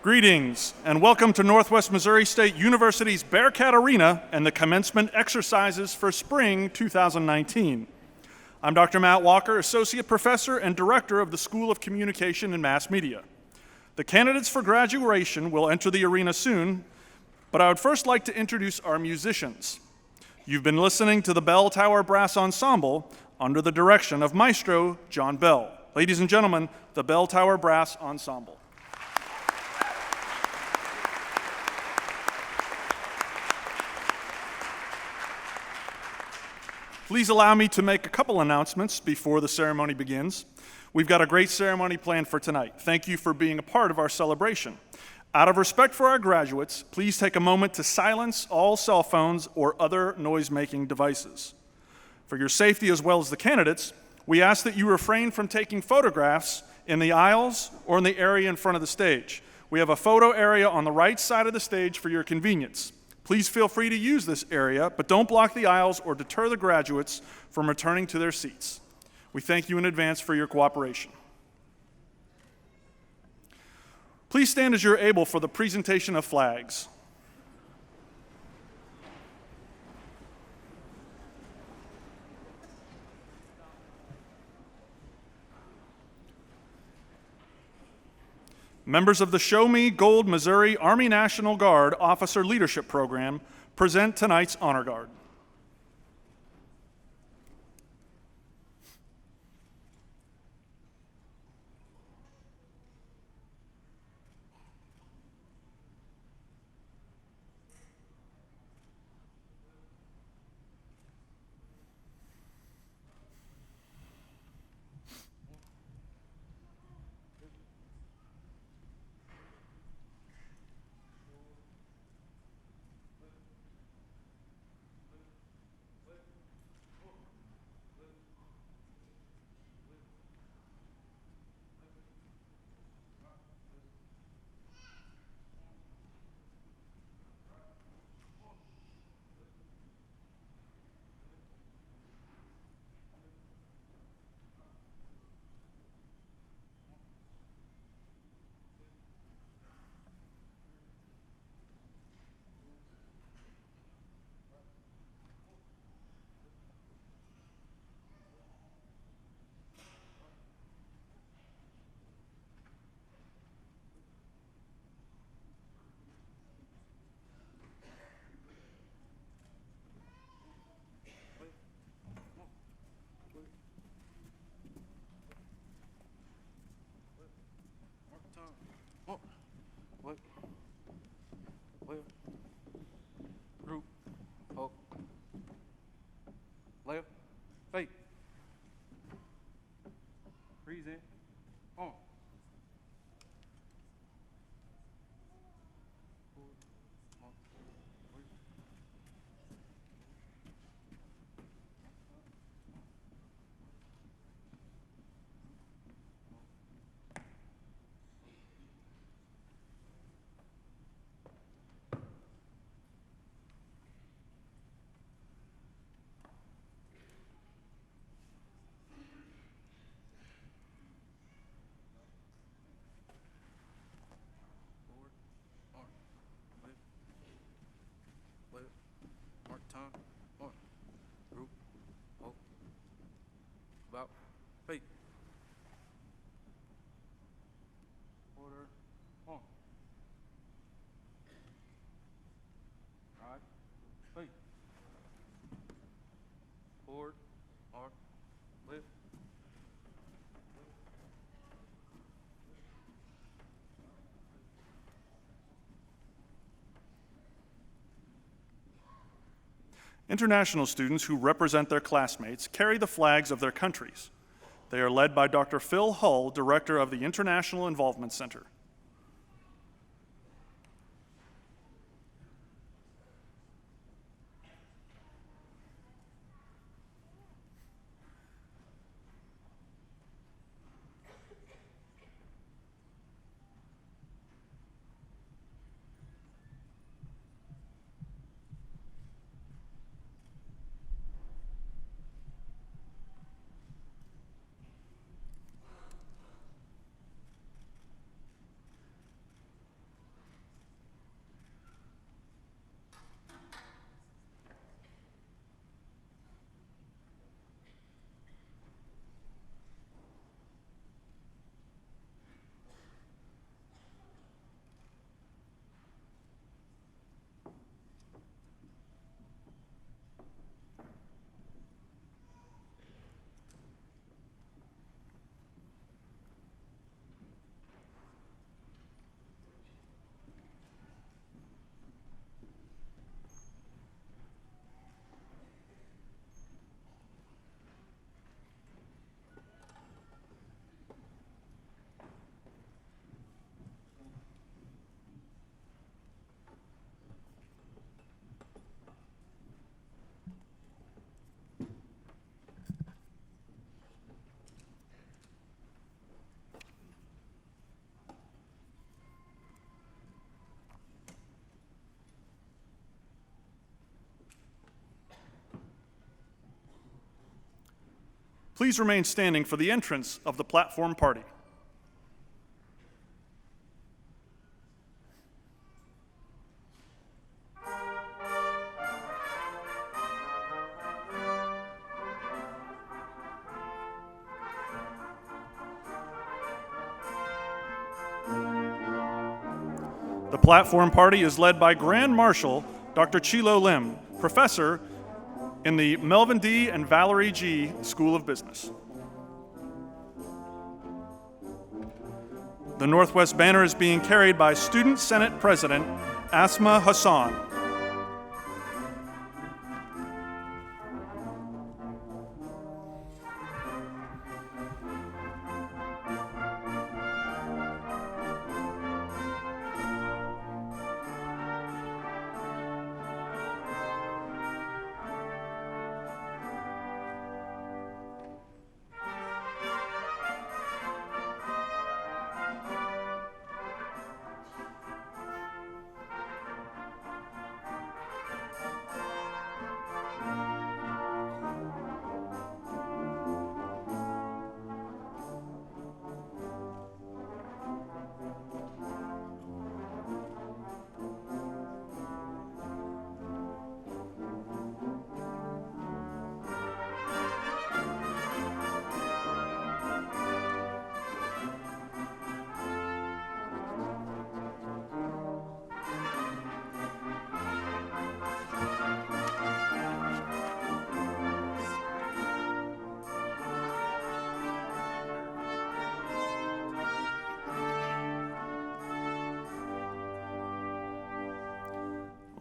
Greetings and welcome to Northwest Missouri State University's Bearcat Arena and the commencement exercises for spring 2019. I'm Dr. Matt Walker, Associate Professor and Director of the School of Communication and Mass Media. The candidates for graduation will enter the arena soon, but I would first like to introduce our musicians. You've been listening to the Bell Tower Brass Ensemble under the direction of Maestro John Bell. Ladies and gentlemen, the Bell Tower Brass Ensemble. Please allow me to make a couple announcements before the ceremony begins. We've got a great ceremony planned for tonight. Thank you for being a part of our celebration. Out of respect for our graduates, please take a moment to silence all cell phones or other noise-making devices. For your safety as well as the candidates, we ask that you refrain from taking photographs in the aisles or in the area in front of the stage. We have a photo area on the right side of the stage for your convenience. Please feel free to use this area, but don't block the aisles or deter the graduates from returning to their seats. We thank you in advance for your cooperation. Please stand as you're able for the presentation of flags. Members of the Show Me Gold Missouri Army National Guard Officer Leadership Program present tonight's Honor Guard. Group, hope, left, fake, present, on. Mark time, on. Group, hope, about, fake. Order, on. Right, fake. Forward, arc, lift. International students who represent their classmates carry the flags of their countries. They are led by Dr. Phil Hull, Director of the International Involvement Center. Please remain standing for the entrance of the platform party. The platform party is led by Grand Marshal Dr. Chilo Lim, professor in the Melvin D. and Valerie G. School of Business. The Northwest banner is being carried by Student Senate President Asma Hassan.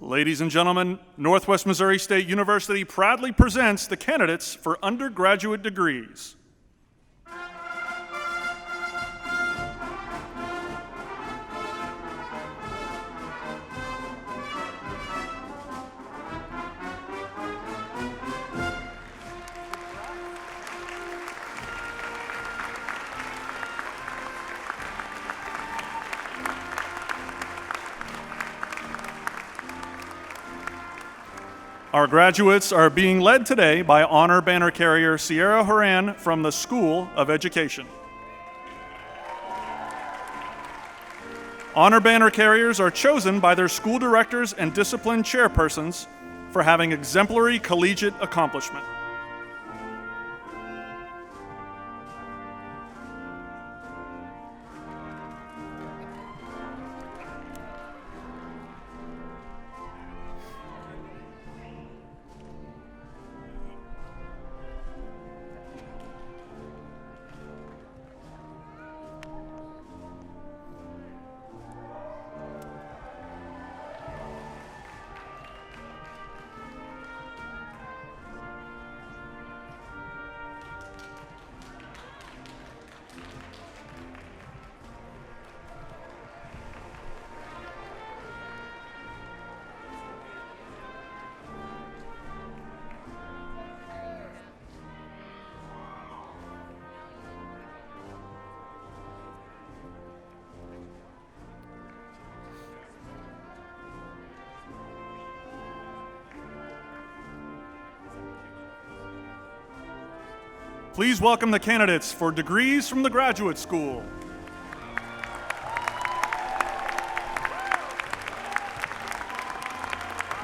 Ladies and gentlemen, Northwest Missouri State University proudly presents the candidates for undergraduate degrees. Our graduates are being led today by honor banner carrier Sierra Horan from the School of Education. Honor banner carriers are chosen by their school directors and discipline chairpersons for having exemplary collegiate accomplishment. Please welcome the candidates for degrees from the graduate school.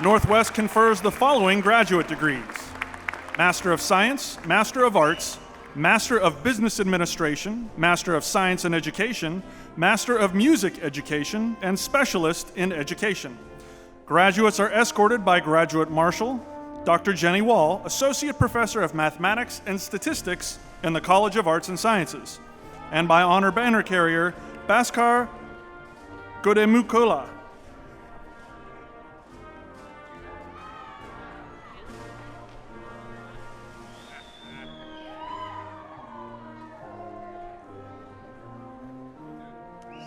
Northwest confers the following graduate degrees: Master of Science, Master of Arts, Master of Business Administration, Master of Science in Education, Master of Music Education, and Specialist in Education. Graduates are escorted by Graduate Marshal Dr. Jenny Wall, Associate Professor of Mathematics and Statistics in the College of Arts and Sciences, and by honor banner carrier Bhaskar Godemukola.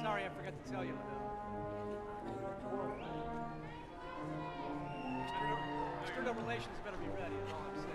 Sorry, I forgot to tell you. External relations better be ready, is all I'm saying.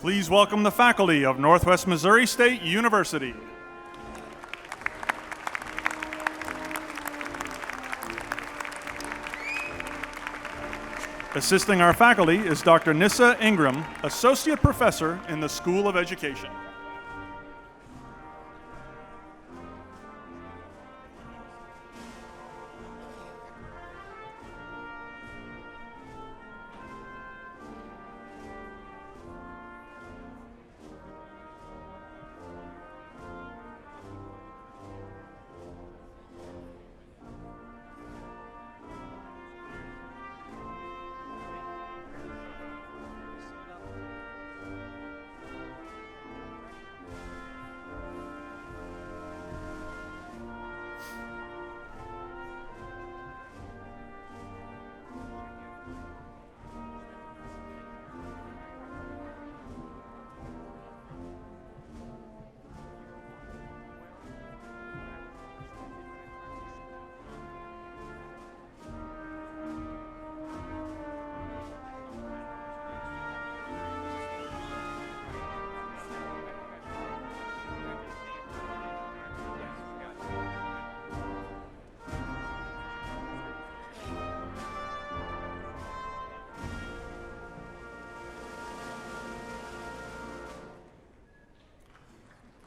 Please welcome the faculty of Northwest Missouri State University. Assisting our faculty is Dr. Nissa Ingram, Associate Professor in the School of Education.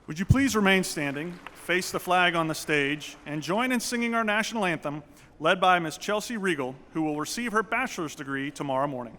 Would you please remain standing, face the flag on the stage, and join in singing our national anthem, led by Ms. Chelsea Regal, who will receive her bachelor's degree tomorrow morning.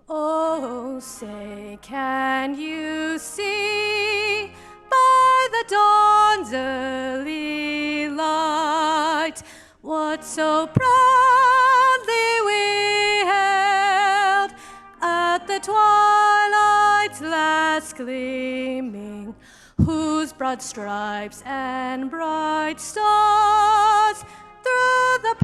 Oh, say, can you see by the dawn's early light what so proudly we held at the twilight's last gleaming, whose broad stripes and bright stars through the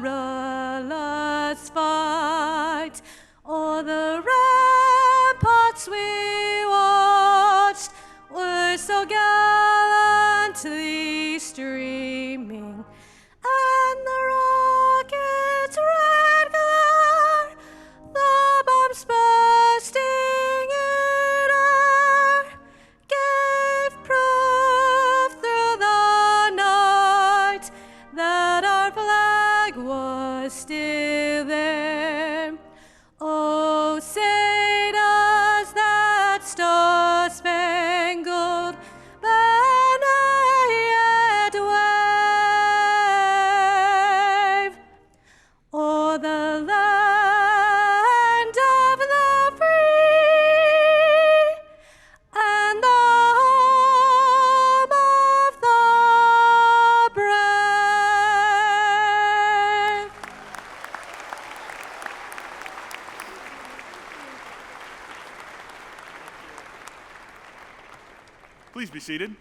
perilous fight o'er the ramparts we watched were so gallantly streaming, and the rocket's red glare, the bombs bursting in air, gave proof through the night that our flag was still there. Oh, say does that star-spangled banner yet wave o'er the land of the free and the home of the brave? Please be seated.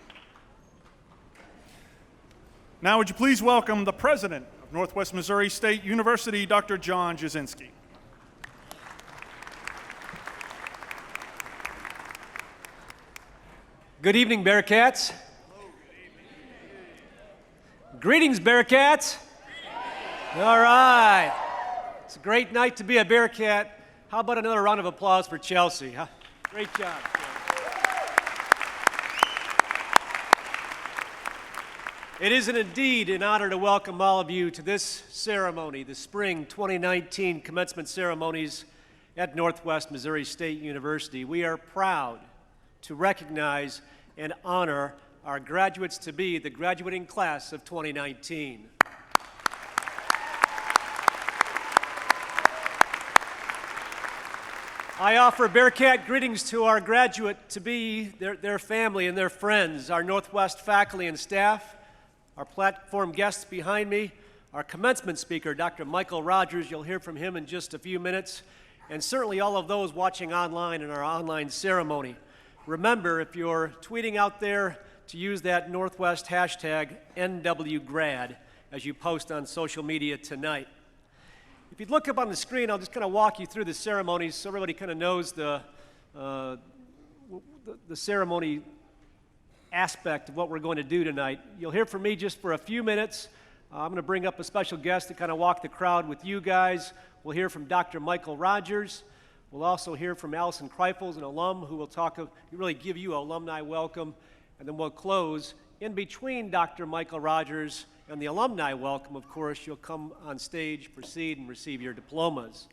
Now, would you please welcome the president of Northwest Missouri State University, Dr. John Jasinski. Good evening, Bearcats. Greetings, Bearcats. All right. It's a great night to be a Bearcat. How about another round of applause for Chelsea? Huh? Great job. It is indeed an honor to welcome all of you to this ceremony, the Spring 2019 Commencement Ceremonies at Northwest Missouri State University. We are proud to recognize and honor our graduates to be the graduating class of 2019. I offer Bearcat greetings to our graduate to be, their family and their friends, our Northwest faculty and staff, our platform guests behind me, our commencement speaker, Dr. Michael Rogers. You'll hear from him in just a few minutes, and certainly all of those watching online in our online ceremony. Remember, if you're tweeting out there, to use that Northwest hashtag NWGrad as you post on social media tonight. If you look up on the screen, I'll just kind of walk you through the ceremonies so everybody kind of knows the ceremony aspect of what we're going to do tonight. You'll hear from me just for a few minutes. I'm going to bring up a special guest to kind of walk the crowd with you guys. We'll hear from Dr. Michael Rogers. We'll also hear from Allison Kreifels, an alum, who will really give you an alumni welcome. And then we'll close. In between Dr. Michael Rogers and the alumni welcome, of course, you'll come on stage, proceed, and receive your diplomas.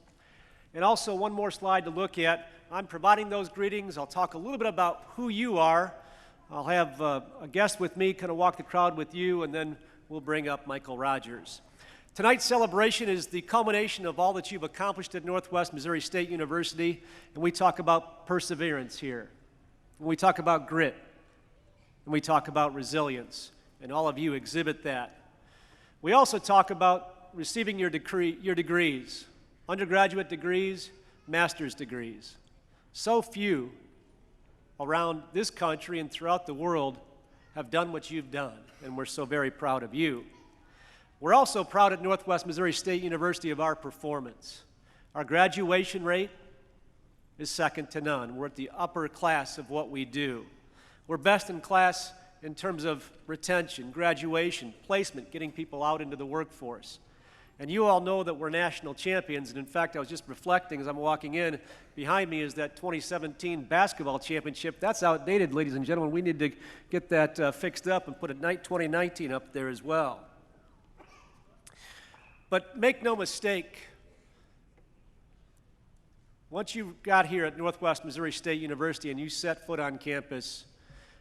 And also, one more slide to look at. I'm providing those greetings. I'll talk a little bit about who you are. I'll have a guest with me kind of walk the crowd with you, and then we'll bring up Michael Rogers. Tonight's celebration is the culmination of all that you've accomplished at Northwest Missouri State University, and we talk about perseverance here. And we talk about grit, and we talk about resilience, and all of you exhibit that. We also talk about receiving your degrees, undergraduate degrees, master's degrees. So few around this country and throughout the world have done what you've done, and we're so very proud of you. We're also proud at Northwest Missouri State University of our performance. Our graduation rate is second to none. We're at the upper class of what we do. We're best in class in terms of retention, graduation, placement, getting people out into the workforce. And you all know that we're national champions, and in fact, I was just reflecting as I'm walking in, behind me is that 2017 basketball championship. That's outdated, ladies and gentlemen. We need to get that fixed up and put a 2019 up there as well. But make no mistake, once you got here at Northwest Missouri State University and you set foot on campus,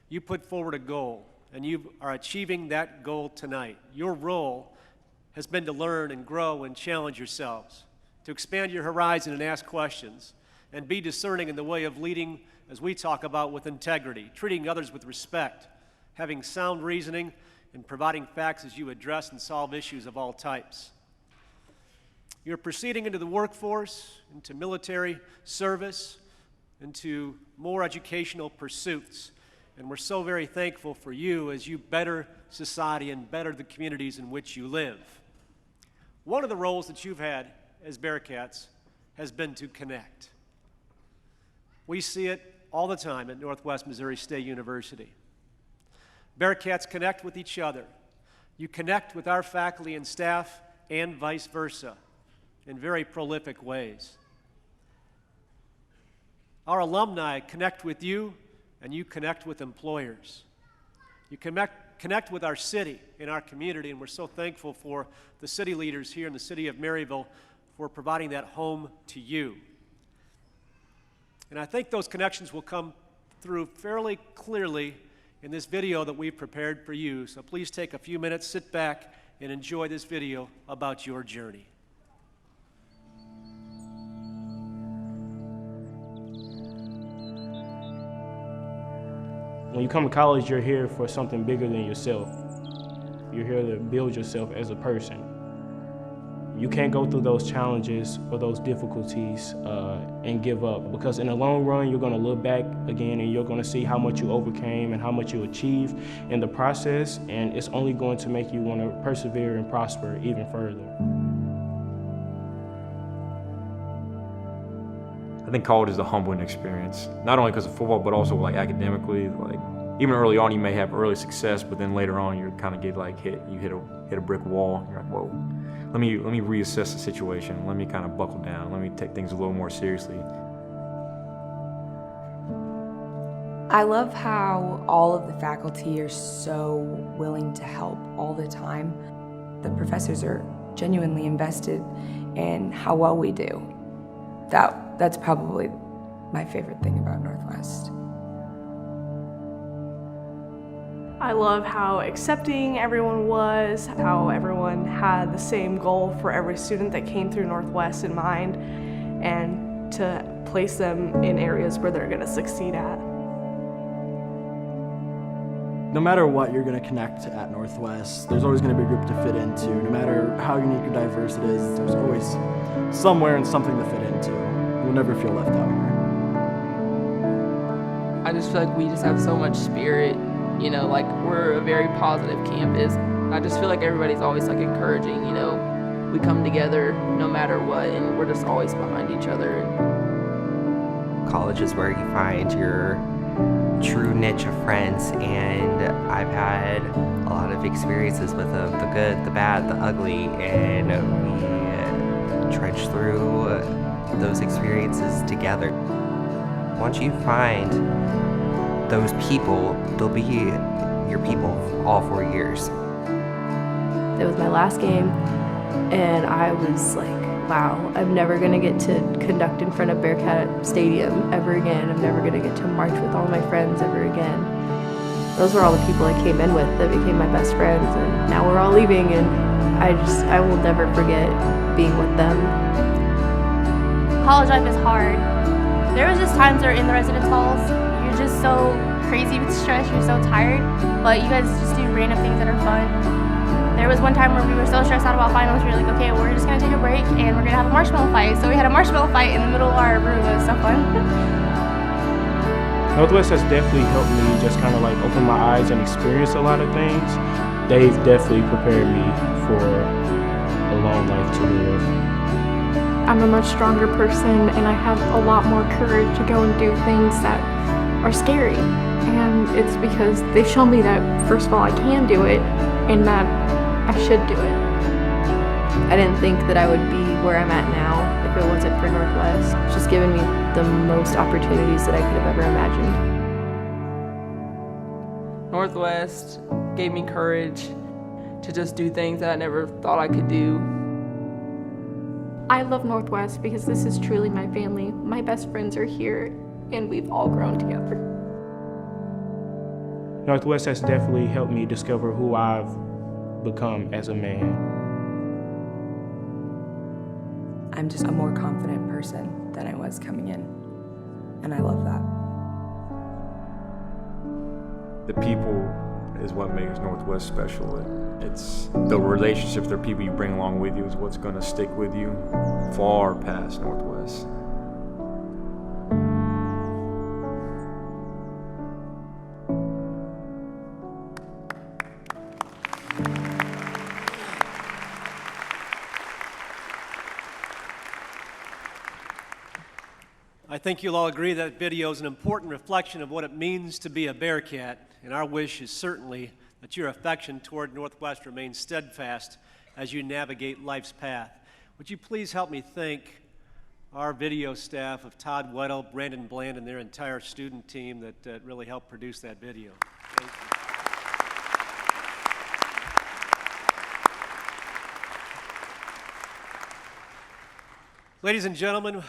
you put forward a goal, and you are achieving that goal tonight. Your role has been to learn and grow and challenge yourselves, to expand your horizon and ask questions, and be discerning in the way of leading, as we talk about, with integrity, treating others with respect, having sound reasoning, and providing facts as you address and solve issues of all types. You're proceeding into the workforce, into military service, into more educational pursuits, and we're so very thankful for you as you better society and better the communities in which you live. One of the roles that you've had as Bearcats has been to connect. We see it all the time at Northwest Missouri State University. Bearcats connect with each other. You connect with our faculty and staff and vice versa in very prolific ways. Our alumni connect with you, and you connect with employers. You connect with our city and our community, and we're so thankful for the city leaders here in the city of Maryville for providing that home to you. And I think those connections will come through fairly clearly in this video that we've prepared for you. So please take a few minutes, sit back, and enjoy this video about your journey. When you come to college, you're here for something bigger than yourself. You're here to build yourself as a person. You can't go through those challenges or those difficulties and give up, because in the long run, you're gonna look back again and you're gonna see how much you overcame and how much you achieved in the process, and it's only going to make you wanna persevere and prosper even further. I think college is a humbling experience, not only because of football, but also like academically. Like even early on, you may have early success, but then later on, you kind of get like hit a brick wall. You're like, whoa, let me reassess the situation. Let me kind of buckle down. Let me take things a little more seriously. I love how all of the faculty are so willing to help all the time. The professors are genuinely invested in how well we do. That's probably my favorite thing about Northwest. I love how accepting everyone was, how everyone had the same goal for every student that came through Northwest in mind, and to place them in areas where they're going to succeed at. No matter what you're going to connect at Northwest, there's always going to be a group to fit into. No matter how unique or diverse it is, there's always somewhere and something to fit into. You'll never feel left out here. I just feel like we just have so much spirit, you know, like we're a very positive campus. I just feel like everybody's always like encouraging, you know. We come together no matter what, and we're just always behind each other. College is where you find your true niche of friends, and I've had a lot of experiences with them, the good, the bad, the ugly, and we trudge through those experiences together. Once you find those people, they'll be your people all 4 years. It was my last game, and I was like, wow, I'm never gonna get to conduct in front of Bearcat Stadium ever again. I'm never gonna get to march with all my friends ever again. Those were all the people I came in with that became my best friends, and now we're all leaving, and I will never forget being with them. College life is hard. There was just times where in the residence halls, you're just so crazy with stress, you're so tired, but you guys just do random things that are fun. There was one time where we were so stressed out about finals, we were like, okay, we're just gonna take a break and we're gonna have a marshmallow fight. So we had a marshmallow fight in the middle of our room. It was so fun. Northwest has definitely helped me just kind of like open my eyes and experience a lot of things. They've definitely prepared me for a long life to live. I'm a much stronger person, and I have a lot more courage to go and do things that are scary. And it's because they show me that, first of all, I can do it, and that I should do it. I didn't think that I would be where I'm at now if it wasn't for Northwest. It's just given me the most opportunities that I could have ever imagined. Northwest gave me courage to just do things that I never thought I could do. I love Northwest because this is truly my family. My best friends are here, and we've all grown together. Northwest has definitely helped me discover who I've become as a man. I'm just a more confident person than I was coming in, and I love that. The people is what makes Northwest special. It's the relationships, the people you bring along with you is what's going to stick with you far past Northwest. I think you'll all agree that video is an important reflection of what it means to be a Bearcat, and our wish is certainly that your affection toward Northwest remains steadfast as you navigate life's path. Would you please help me thank our video staff of Todd Weddle, Brandon Bland, and their entire student team that really helped produce that video. Thank you. Ladies and gentlemen,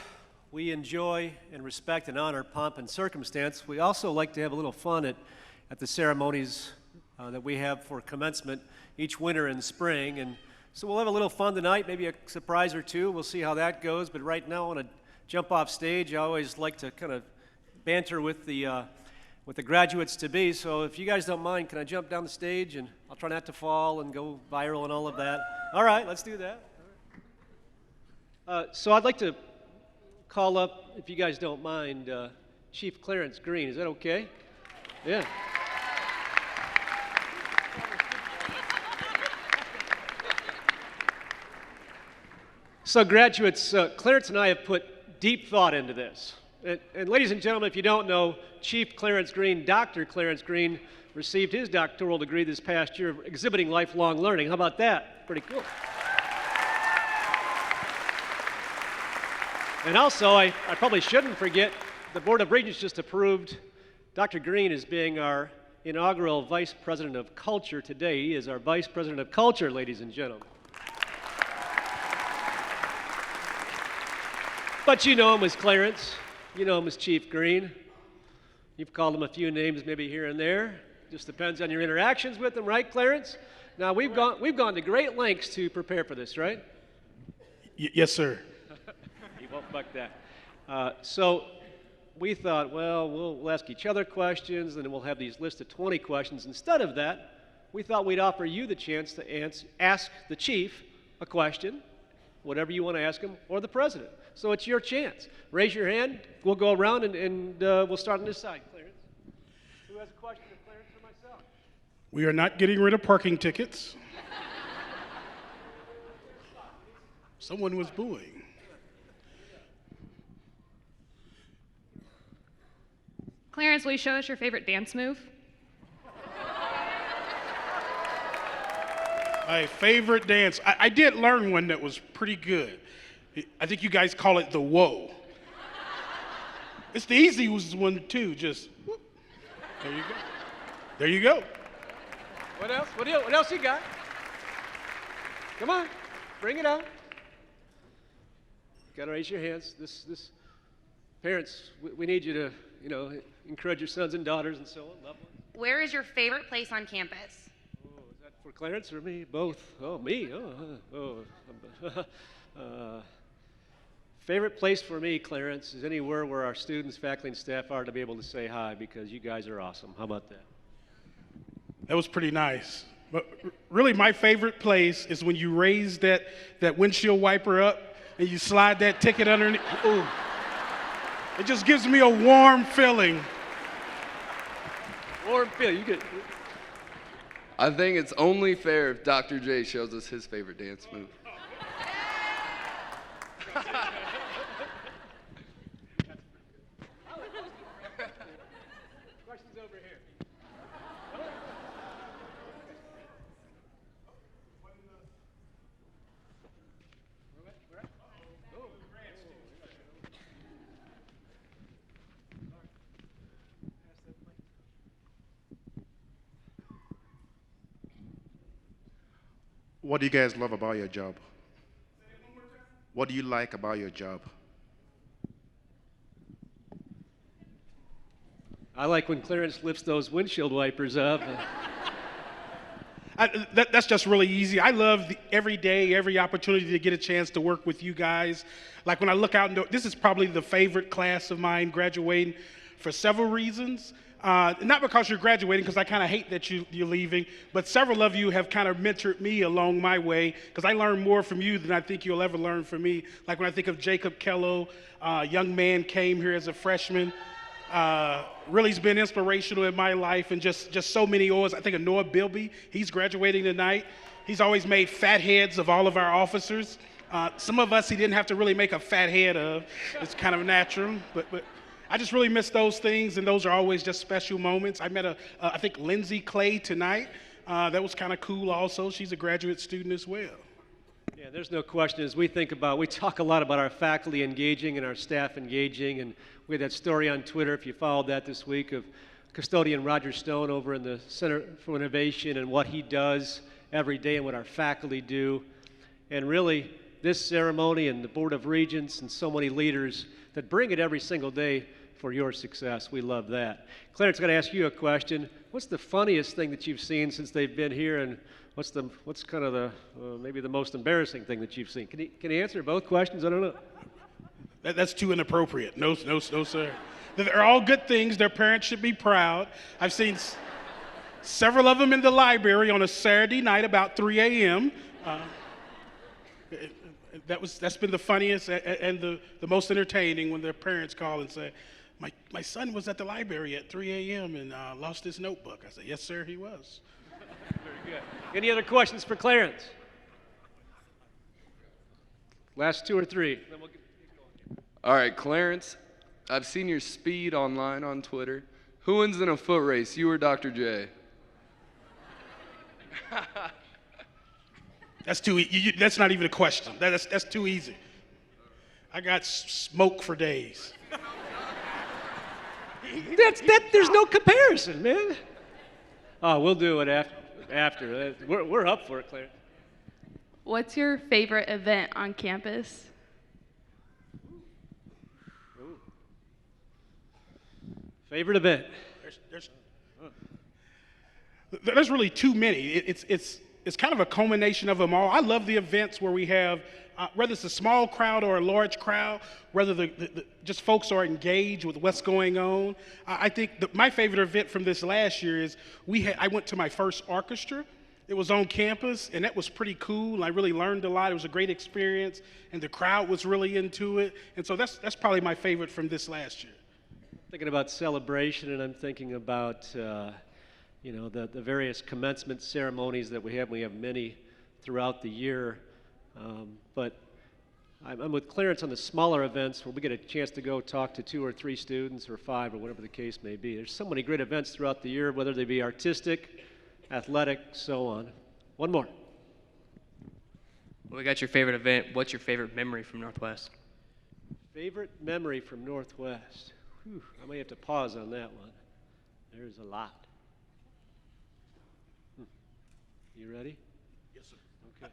we enjoy and respect and honor pomp and circumstance. We also like to have a little fun at the ceremonies that we have for commencement each winter and spring. And so we'll have a little fun tonight, maybe a surprise or two. We'll see how that goes. But right now, I want to jump off stage. I always like to kind of banter with the graduates to be. So if you guys don't mind, can I jump down the stage? And I'll try not to fall and go viral and all of that. All right, let's do that. So I'd like to call up, if you guys don't mind, Chief Clarence Green. Is that okay? Yeah. So graduates, Clarence and I have put deep thought into this. And ladies and gentlemen, if you don't know, Chief Clarence Green, Dr. Clarence Green, received his doctoral degree this past year exhibiting lifelong learning. How about that? Pretty cool. And also, I probably shouldn't forget, the Board of Regents just approved Dr. Green as being our inaugural Vice President of Culture today. He is our Vice President of Culture, ladies and gentlemen. But you know him as Clarence. You know him as Chief Green. You've called him a few names maybe here and there. Just depends on your interactions with him, right, Clarence? Now, we've gone to great lengths to prepare for this, right? Yes, sir. You won't buck that. So we thought, well, we'll ask each other questions, and then we'll have these lists of 20 questions. Instead of that, we thought we'd offer you the chance to ask the chief a question, whatever you want to ask him, or the president. So it's your chance. Raise your hand. We'll go around, and we'll start on this side. Clarence. Who has a question for Clarence or myself? We are not getting rid of parking tickets. Someone was booing. Clarence, will you show us your favorite dance move? My favorite dance. I did learn one that was pretty good. I think you guys call it the whoa. It's the easy one too. Just whoop. There you go. There you go. What else? What else you got? Come on, bring it out. Got to raise your hands. This parents, we need you to, encourage your sons and daughters and so on. Lovely. Where is your favorite place on campus? Oh, is that for Clarence or me? Both. Oh, me. Favorite place for me, Clarence, is anywhere where our students, faculty, and staff are to be able to say hi because you guys are awesome. How about that? That was pretty nice. But really, my favorite place is when you raise that windshield wiper up and you slide that ticket underneath. Ooh. It just gives me a warm feeling. Warm feeling. You get. I think it's only fair if Dr. J shows us his favorite dance move. Questions over here. What do you guys love about your job? What do you like about your job? I like when Clarence lifts those windshield wipers up. That's just really easy. I love every day, every opportunity to get a chance to work with you guys. Like when I look out, this is probably the favorite class of mine graduating for several reasons. Not because you're graduating, because I kind of hate that you're leaving, but several of you have kind of mentored me along my way, because I learned more from you than I think you'll ever learn from me. Like when I think of Jacob Kello, young man came here as a freshman. Really has been inspirational in my life, and just so many others. I think of Noah Bilby. He's graduating tonight. He's always made fat heads of all of our officers. Some of us he didn't have to really make a fat head of. It's kind of natural, but I just really miss those things, and those are always just special moments. I met I think Lindsay Clay tonight. That was kind of cool also. She's a graduate student as well. Yeah, there's no question. As we talk a lot about our faculty engaging and our staff engaging, and we had that story on Twitter, if you followed that this week, of custodian Roger Stone over in the Center for Innovation and what he does every day and what our faculty do. And really, this ceremony and the Board of Regents and so many leaders that bring it every single day for your success. We love that. Clarence, I'm going to ask you a question. What's the funniest thing that you've seen since they've been here, and what's kind of the maybe the most embarrassing thing that you've seen? Can you answer both questions? I don't know. That's too inappropriate. No, sir. They're all good things. Their parents should be proud. I've seen several of them in the library on a Saturday night about 3 a.m. That's been the funniest and the most entertaining when their parents call and say, my son was at the library at 3 a.m. and lost his notebook. I said, yes, sir, he was. Very good. Any other questions for Clarence? Last two or three. Then we'll keep going. All right, Clarence, I've seen your speed online on Twitter. Who wins in a foot race, you or Dr. J? That's too easy. That's not even a question. That's too easy. I got smoke for days. There's no comparison, man. Oh, we'll do it after. We're up for it, Claire. What's your favorite event on campus? Favorite event? There's really too many. It's kind of a culmination of them all. I love the events where we have, whether it's a small crowd or a large crowd, whether just folks are engaged with what's going on. I think my favorite event from this last year is I went to my first orchestra. It was on campus, and that was pretty cool. I really learned a lot. It was a great experience, and the crowd was really into it. And so that's probably my favorite from this last year. Thinking about celebration, and I'm thinking about the various commencement ceremonies that we have. We have many throughout the year, but I'm with Clarence on the smaller events where we get a chance to go talk to 2 or 3 students or 5 or whatever the case may be. There's so many great events throughout the year, whether they be artistic, athletic, so on. One more. Well, we got your favorite event. What's your favorite memory from Northwest? Favorite memory from Northwest. Whew, I may have to pause on that one. There's a lot. You ready? Yes, sir. Okay.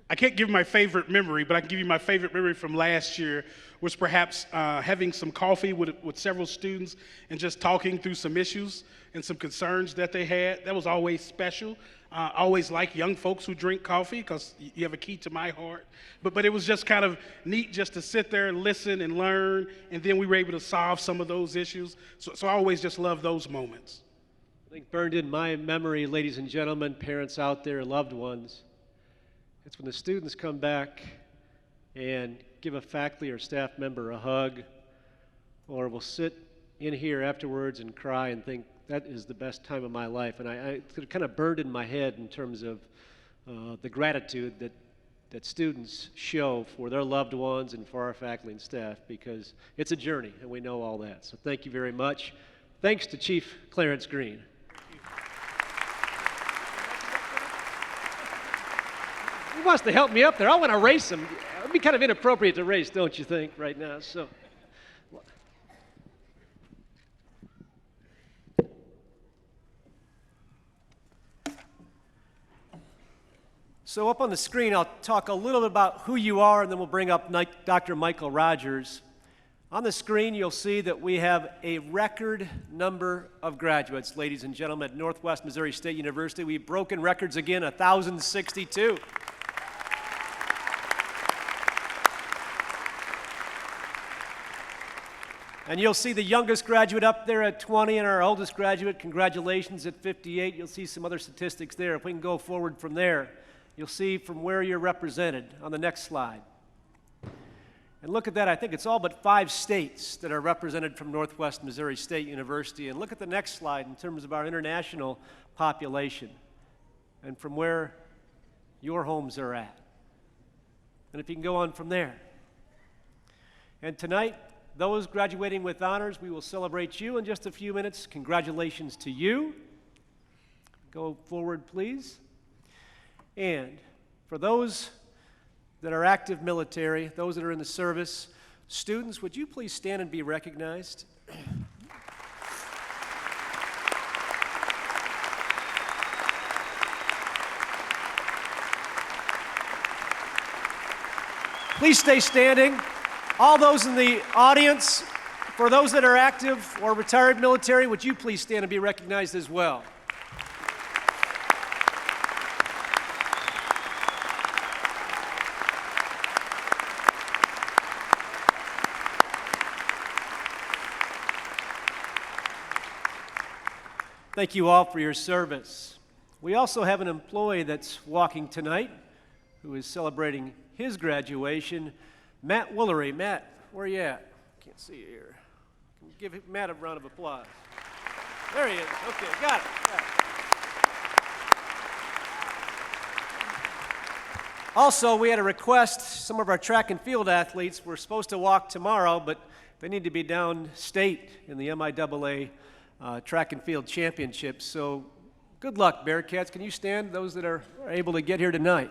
I can't give my favorite memory, but I can give you my favorite memory from last year was perhaps having some coffee with several students and just talking through some issues and some concerns that they had. That was always special. I always like young folks who drink coffee because you have a key to my heart. But it was just kind of neat just to sit there and listen and learn, and then we were able to solve some of those issues. So I always just love those moments. I think burned in my memory, ladies and gentlemen, parents out there, loved ones, it's when the students come back and give a faculty or staff member a hug, or will sit in here afterwards and cry and think, that is the best time of my life. And it kind of burned in my head in terms of the gratitude that students show for their loved ones and for our faculty and staff, because it's a journey, and we know all that. So thank you very much. Thanks to Chief Clarence Green. He wants to help me up there. I want to race him. It would be kind of inappropriate to race, don't you think, right now? So up on the screen, I'll talk a little bit about who you are, and then we'll bring up Dr. Michael Rogers. On the screen, you'll see that we have a record number of graduates, ladies and gentlemen, at Northwest Missouri State University. We've broken records again, 1,062. And you'll see the youngest graduate up there at 20 and our oldest graduate, congratulations, at 58. You'll see some other statistics there. If we can go forward from there, you'll see from where you're represented on the next slide. And look at that. I think it's all but 5 states that are represented from Northwest Missouri State University. And look at the next slide in terms of our international population and from where your homes are at. And if you can go on from there. And tonight, those graduating with honors, we will celebrate you in just a few minutes. Congratulations to you. Go forward, please. And for those that are active military, those that are in the service, students, would you please stand and be recognized? Please stay standing. All those in the audience, for those that are active or retired military, would you please stand and be recognized as well? Thank you all for your service. We also have an employee that's walking tonight who is celebrating his graduation, Matt Woolery. Matt, where are you at? Can't see you here. Can you give Matt a round of applause? There he is. Okay, got it. Also, we had a request. Some of our track and field athletes were supposed to walk tomorrow, but they need to be downstate in the MIAA track and field championships. So good luck, Bearcats. Can you stand, those that are able to get here tonight?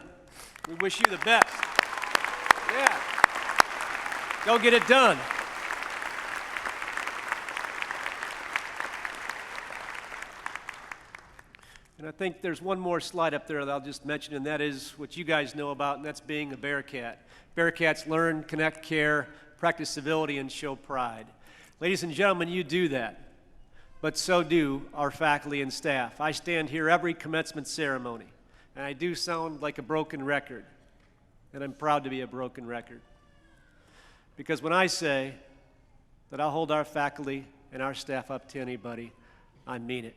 We wish you the best. Yeah. Go get it done. And I think there's one more slide up there that I'll just mention, and that is what you guys know about, and that's being a Bearcat. Bearcats learn, connect, care, practice civility, and show pride. Ladies and gentlemen, you do that, but so do our faculty and staff. I stand here every commencement ceremony, and I do sound like a broken record, and I'm proud to be a broken record. Because when I say that I'll hold our faculty and our staff up to anybody, I mean it.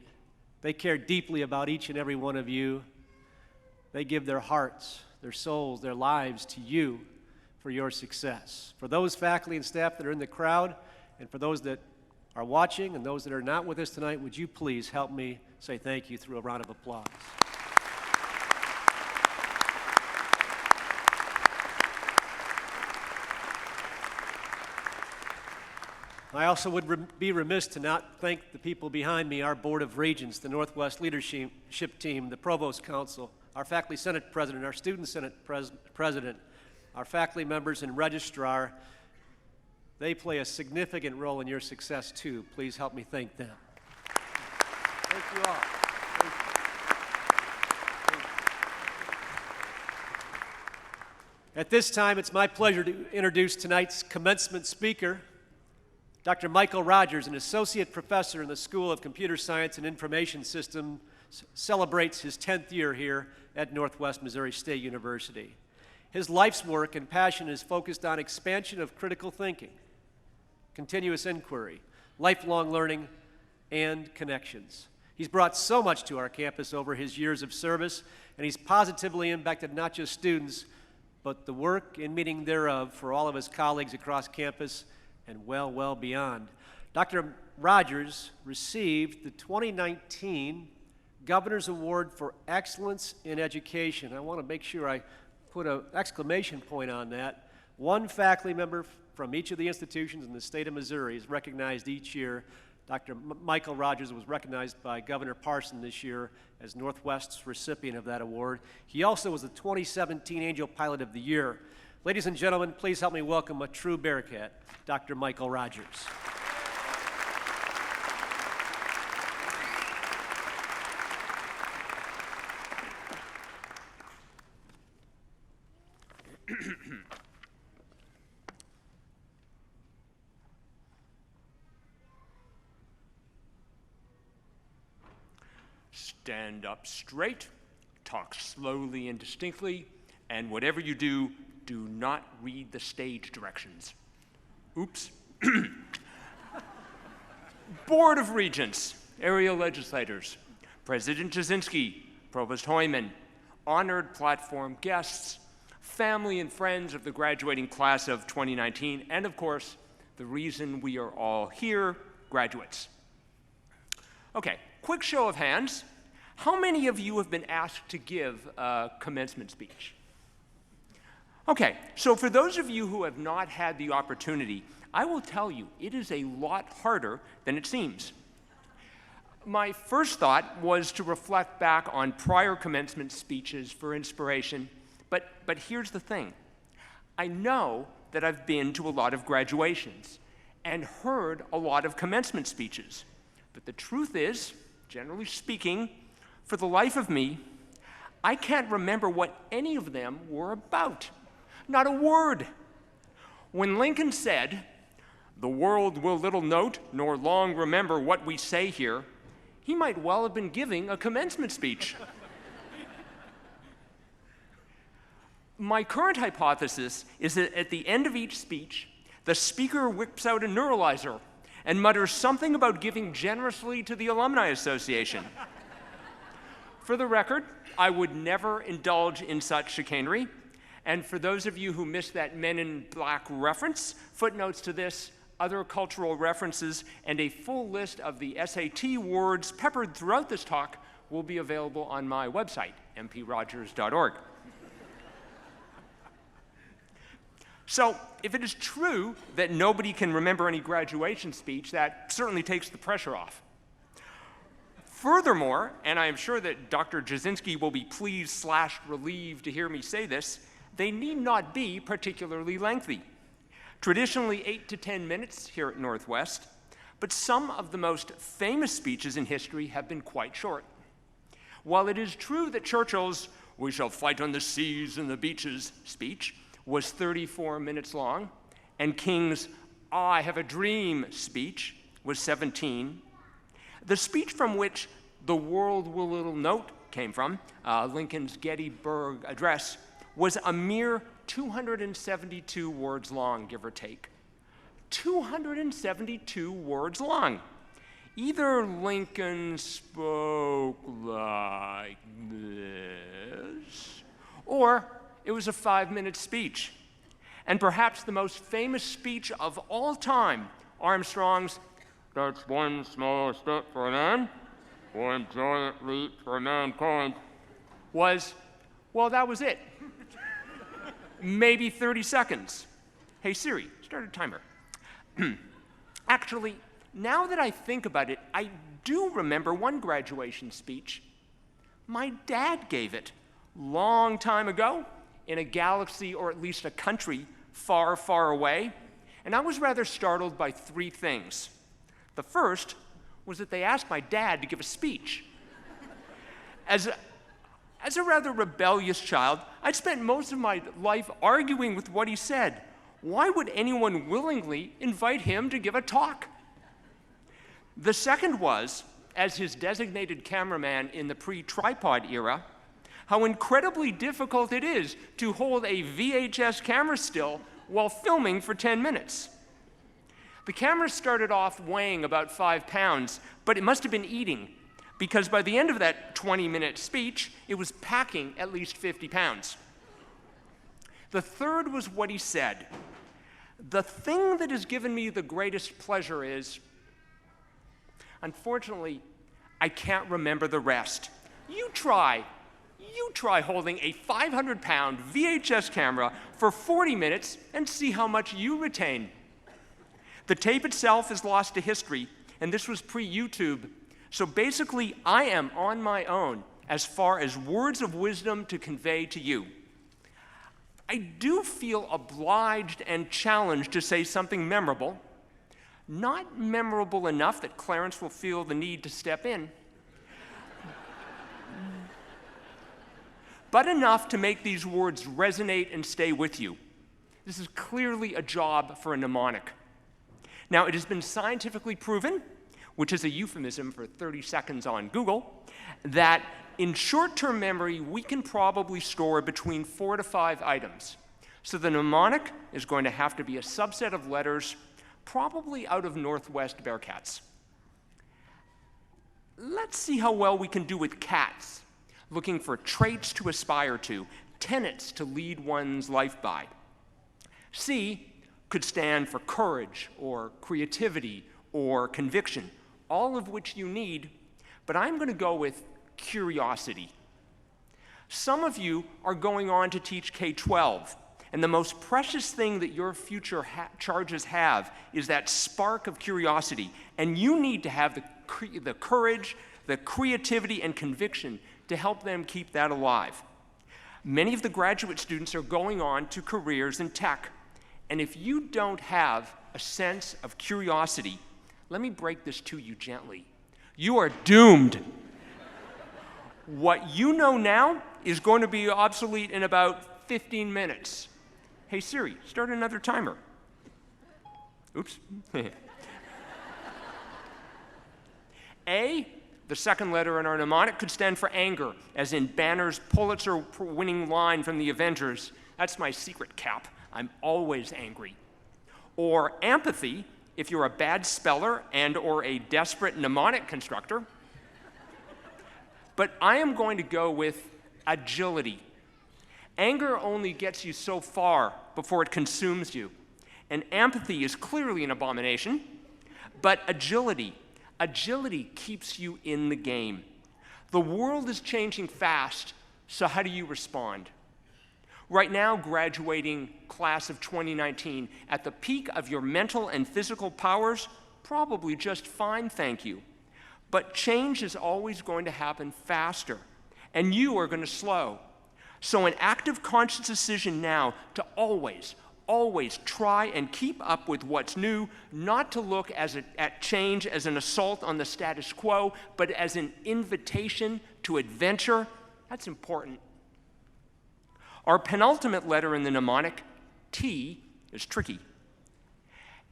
They care deeply about each and every one of you. They give their hearts, their souls, their lives to you for your success. For those faculty and staff that are in the crowd, and for those that are watching and those that are not with us tonight, would you please help me say thank you through a round of applause. I also would be remiss to not thank the people behind me, our Board of Regents, the Northwest Leadership Team, the Provost Council, our Faculty Senate President, our Student Senate President, our faculty members and registrar. They play a significant role in your success too. Please help me thank them. Thank you all. At this time, it's my pleasure to introduce tonight's commencement speaker. Dr. Michael Rogers, an associate professor in the School of Computer Science and Information Systems, celebrates his 10th year here at Northwest Missouri State University. His life's work and passion is focused on expansion of critical thinking, continuous inquiry, lifelong learning, and connections. He's brought so much to our campus over his years of service, and he's positively impacted not just students, but the work and meaning thereof for all of his colleagues across campus and well beyond. Dr. Rogers received the 2019 Governor's Award for Excellence in Education. I want to make sure I put an exclamation point on that. One faculty member from each of the institutions in the state of Missouri is recognized each year. Dr. Michael Rogers was recognized by Governor Parson this year as Northwest's recipient of that award. He also was the 2017 Angel Pilot of the Year. Ladies and gentlemen, please help me welcome a true Bearcat, Dr. Michael Rogers. Stand up straight, talk slowly and distinctly, and whatever you do, do not read the stage directions. Oops. Board of Regents, area legislators, President Jasinski, Provost Hoyman, honored platform guests, family and friends of the graduating class of 2019, and of course, the reason we are all here, graduates. Okay, quick show of hands. How many of you have been asked to give a commencement speech? Okay, so for those of you who have not had the opportunity, I will tell you, it is a lot harder than it seems. My first thought was to reflect back on prior commencement speeches for inspiration, but here's the thing. I know that I've been to a lot of graduations and heard a lot of commencement speeches, but the truth is, generally speaking, for the life of me, I can't remember what any of them were about. Not a word. When Lincoln said, "The world will little note nor long remember what we say here," he might well have been giving a commencement speech. My current hypothesis is that at the end of each speech, the speaker whips out a neuralizer and mutters something about giving generously to the Alumni Association. For the record, I would never indulge in such chicanery. And for those of you who missed that Men in Black reference, footnotes to this, other cultural references, and a full list of the SAT words peppered throughout this talk will be available on my website, mprogers.org. So, if it is true that nobody can remember any graduation speech, that certainly takes the pressure off. Furthermore, and I am sure that Dr. Jasinski will be pleased/relieved to hear me say this, they need not be particularly lengthy. Traditionally 8 to 10 minutes here at Northwest, but some of the most famous speeches in history have been quite short. While it is true that Churchill's "We shall fight on the seas and the beaches" speech was 34 minutes long, and King's "I have a dream" speech was 17, the speech from which "The world will little note" came from, Lincoln's Gettysburg Address, was a mere 272 words long, give or take. 272 words long. Either Lincoln spoke like this, or it was a 5-minute speech. And perhaps the most famous speech of all time, Armstrong's "That's one small step for man, one giant leap for mankind," was, well, that was it. Maybe 30 seconds. Hey Siri, start a timer. Actually, now that I think about it, I do remember one graduation speech. My dad gave it long time ago in a galaxy, or at least a country, far, far away. And I was rather startled by three things. The first was that they asked my dad to give a speech. As a rather rebellious child, I'd spent most of my life arguing with what he said. Why would anyone willingly invite him to give a talk? The second was, as his designated cameraman in the pre-tripod era, how incredibly difficult it is to hold a VHS camera still while filming for 10 minutes. The camera started off weighing about 5 pounds, but it must have been eating, because by the end of that 20-minute speech, it was packing at least 50 pounds. The third was what he said. The thing that has given me the greatest pleasure is, unfortunately, I can't remember the rest. You try holding a 500-pound VHS camera for 40 minutes and see how much you retain. The tape itself is lost to history, and this was pre-YouTube. So basically, I am on my own as far as words of wisdom to convey to you. I do feel obliged and challenged to say something memorable, not memorable enough that Clarence will feel the need to step in, but enough to make these words resonate and stay with you. This is clearly a job for a mnemonic. Now, it has been scientifically proven, which is a euphemism for 30 seconds on Google, that in short-term memory, we can probably store between 4 to 5 items. So the mnemonic is going to have to be a subset of letters, probably out of Northwest Bearcats. Let's see how well we can do with cats, looking for traits to aspire to, tenets to lead one's life by. C could stand for courage or creativity or conviction, all of which you need, but I'm going to go with curiosity. Some of you are going on to teach K-12, and the most precious thing that your future charges have is that spark of curiosity, and you need to have the courage, the creativity, and conviction to help them keep that alive. Many of the graduate students are going on to careers in tech, and if you don't have a sense of curiosity, let me break this to you gently. You are doomed. What you know now is going to be obsolete in about 15 minutes. Hey Siri, start another timer. Oops. A, the second letter in our mnemonic, could stand for anger, as in Banner's Pulitzer-winning line from the Avengers, "That's my secret, Cap. I'm always angry." Or empathy, if you're a bad speller and or a desperate mnemonic constructor. But I am going to go with agility. Anger only gets you so far before it consumes you. And empathy is clearly an abomination, but agility keeps you in the game. The world is changing fast, so how do you respond? Right now, graduating class of 2019, at the peak of your mental and physical powers, probably just fine, thank you. But change is always going to happen faster, and you are going to slow. So an active conscious decision now to always try and keep up with what's new, not to look at change as an assault on the status quo, but as an invitation to adventure, that's important. Our penultimate letter in the mnemonic, T, is tricky.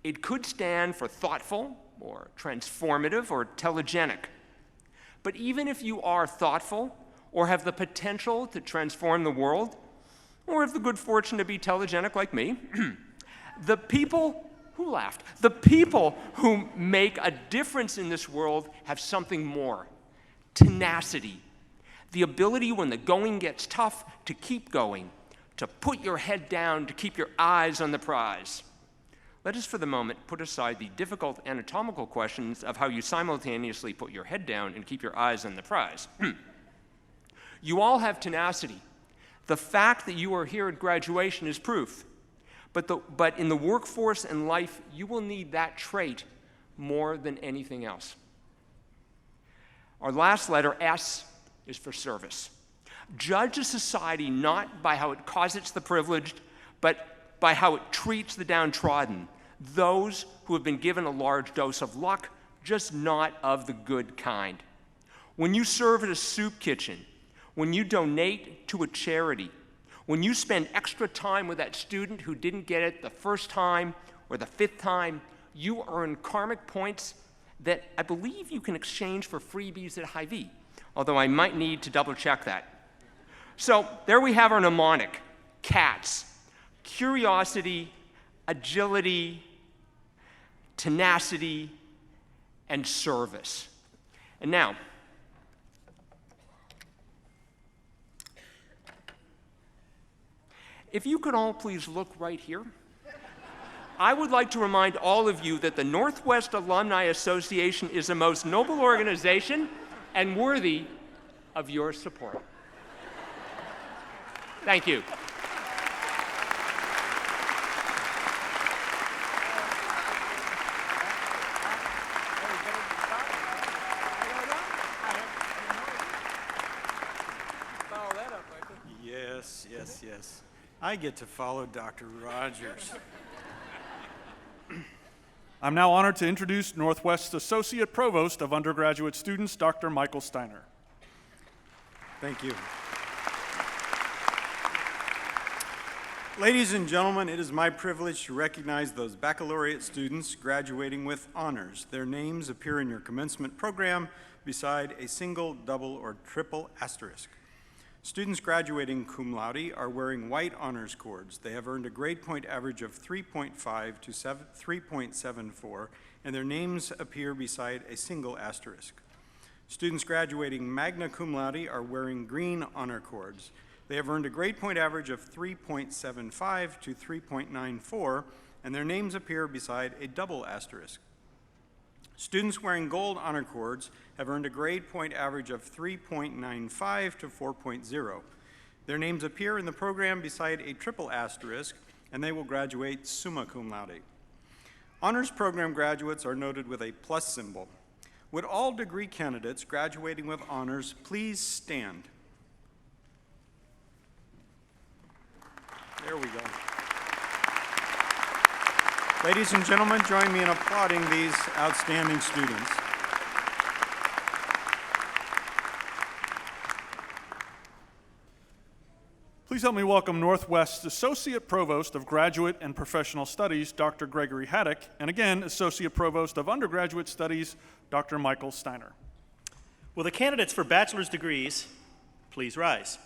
It could stand for thoughtful, or transformative, or telegenic. But even if you are thoughtful, or have the potential to transform the world, or have the good fortune to be telegenic like me, the people who make a difference in this world have something more: tenacity. The ability when the going gets tough to keep going, to put your head down, to keep your eyes on the prize. Let us for the moment put aside the difficult anatomical questions of how you simultaneously put your head down and keep your eyes on the prize. You all have tenacity. The fact that you are here at graduation is proof. But in the workforce and life, you will need that trait more than anything else. Our last letter, S, is for service. Judge a society not by how it cosets the privileged, but by how it treats the downtrodden, those who have been given a large dose of luck, just not of the good kind. When you serve at a soup kitchen, when you donate to a charity, when you spend extra time with that student who didn't get it the first time or the 5th time, you earn karmic points that I believe you can exchange for freebies at Hy-Vee, although I might need to double check that. So there we have our mnemonic, CATS: curiosity, agility, tenacity, and service. And now, if you could all please look right here, I would like to remind all of you that the Northwest Alumni Association is a most noble organization and worthy of your support. Thank you. Yes. I get to follow Dr. Rogers. I'm now honored to introduce Northwest's Associate Provost of Undergraduate Students, Dr. Michael Steiner. Thank you. Ladies and gentlemen, it is my privilege to recognize those baccalaureate students graduating with honors. Their names appear in your commencement program beside a single, double, or triple asterisk. Students graduating cum laude are wearing white honors cords. They have earned a grade point average of 3.5 to 3.74, and their names appear beside a single asterisk. Students graduating magna cum laude are wearing green honor cords. They have earned a grade point average of 3.75 to 3.94, and their names appear beside a double asterisk. Students wearing gold honor cords have earned a grade point average of 3.95 to 4.0. Their names appear in the program beside a triple asterisk, and they will graduate summa cum laude. Honors program graduates are noted with a plus symbol. Would all degree candidates graduating with honors please stand? There we go. Ladies and gentlemen, join me in applauding these outstanding students. Please help me welcome Northwest's Associate Provost of Graduate and Professional Studies, Dr. Gregory Haddock, and again, Associate Provost of Undergraduate Studies, Dr. Michael Steiner. Will the candidates for bachelor's degrees please rise?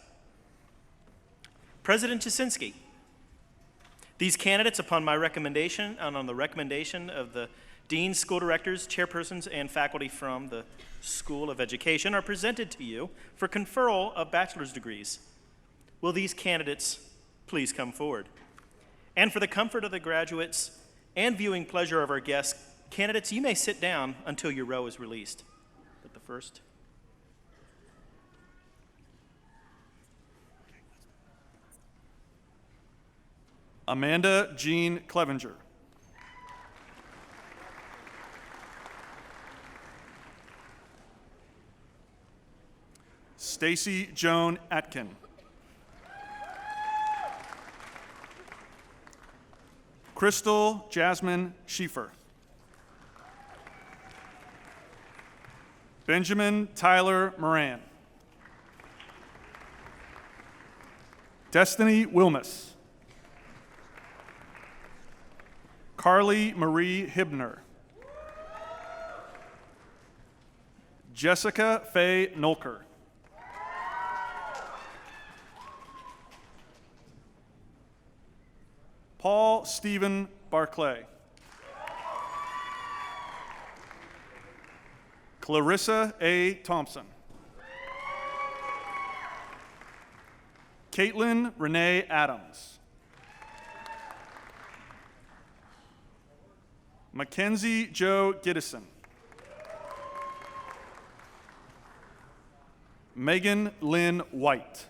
President Jasinski, these candidates, upon my recommendation and on the recommendation of the deans, school directors, chairpersons, and faculty from the School of Education, are presented to you for conferral of bachelor's degrees. Will these candidates please come forward? And for the comfort of the graduates and viewing pleasure of our guests, candidates, you may sit down until your row is released. But the first. Amanda Jean Clevenger. Stacy Joan Atkin. Crystal Jasmine Schieffer. Benjamin Tyler Moran. Destiny Wilmus. Carly Marie Hibner. Jessica Faye Nolker. Paul Stephen Barclay. Clarissa A. Thompson. Caitlin Renee Adams. Mackenzie Joe Giddison. Megan Lynn White.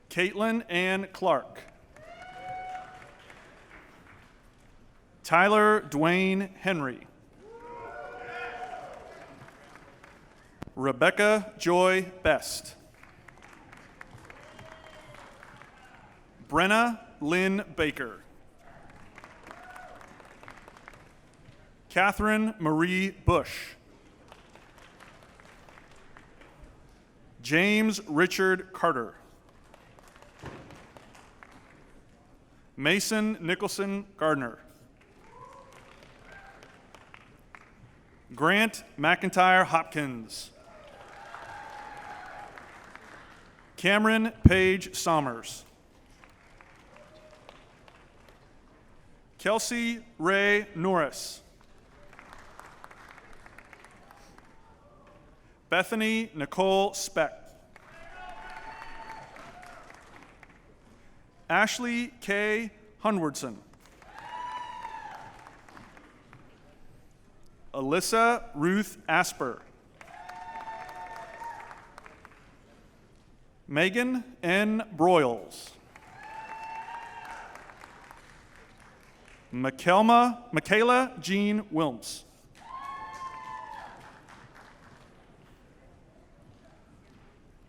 Caitlin Ann Clark. Tyler Dwayne Henry. Rebecca Joy Best. Brenna Lynn Baker. Catherine Marie Bush. James Richard Carter. Mason Nicholson Gardner. Grant McIntyre Hopkins. Cameron Page Sommers. Kelsey Ray Norris. Bethany Nicole Speck. Ashley K. Hunwardson. Alyssa Ruth Asper. Megan N. Broyles. Michaela Jean Wilms.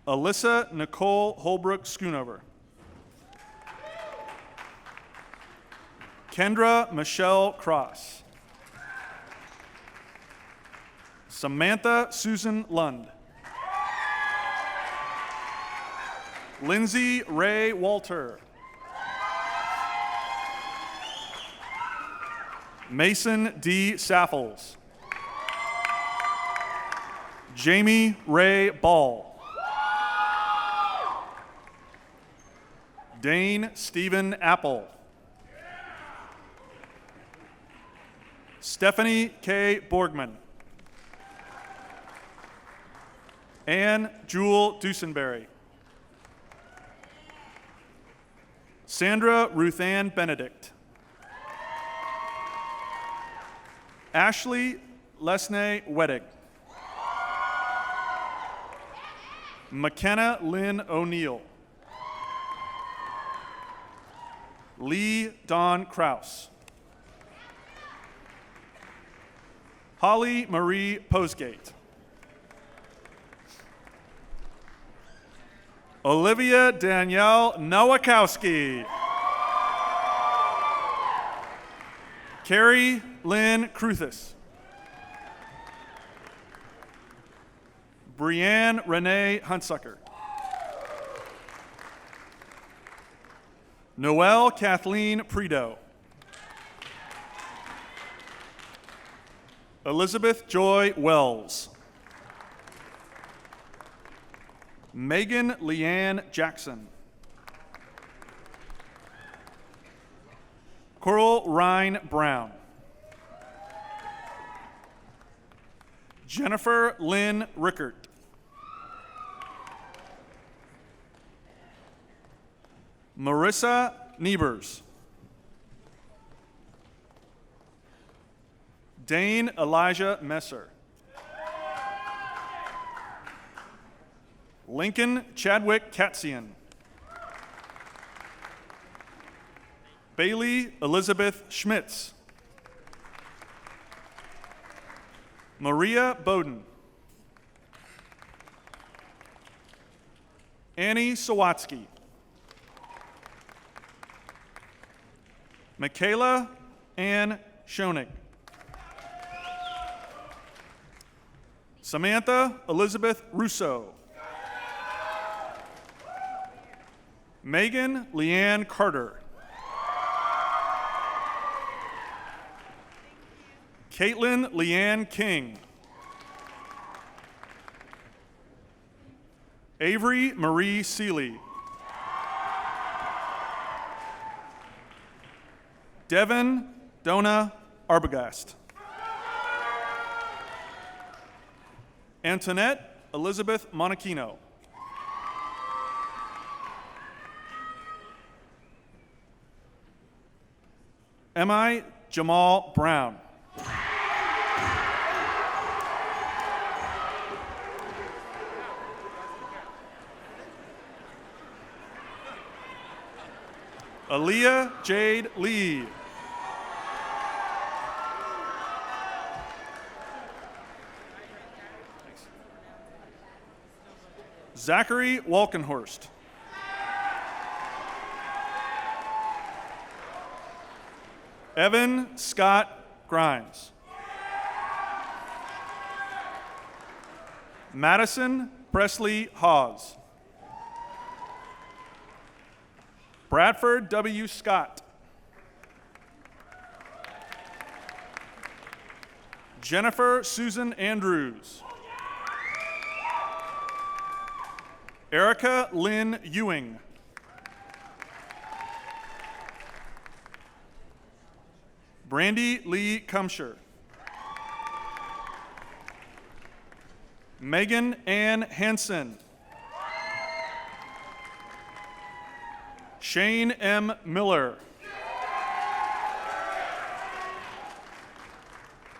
Alyssa Nicole Holbrook Schoonover. Kendra Michelle Cross. Samantha Susan Lund. Lindsay Ray Walter. Mason D. Saffles. Jamie Ray Ball. Dane Stephen Apple. Stephanie K. Borgman. Anne Jewel Dusenberry. Sandra Ruthann Benedict. Ashley Lesney Weddick. McKenna Lynn O'Neill. Lee Dawn Kraus. Holly Marie Posgate. Olivia Danielle Nowakowski. Carrie Lynn Cruthis. Brianne Renee Huntsucker. Noelle Kathleen Prideaux. Elizabeth Joy Wells. Megan Leanne Jackson. Coral Ryan Brown. Jennifer Lynn Rickert. Marissa Niebers. Dane Elijah Messer. Lincoln Chadwick Katzian. Bailey Elizabeth Schmitz. Maria Bowden. Annie Sawatsky. Michaela Ann Schoenig. Samantha Elizabeth Russo. Megan Leanne Carter. Caitlin Leanne King. Avery Marie Seeley. Devin Dona Arbogast. Antoinette Elizabeth Monachino. M.I. Jamal Brown. Aaliyah Jade Lee. Zachary Walkenhorst. Evan Scott Grimes. Madison Presley Hawes. Bradford W. Scott. Jennifer Susan Andrews. Erica Lynn Ewing. Brandy Lee Kumsher. Megan Ann Hansen. Shane M. Miller.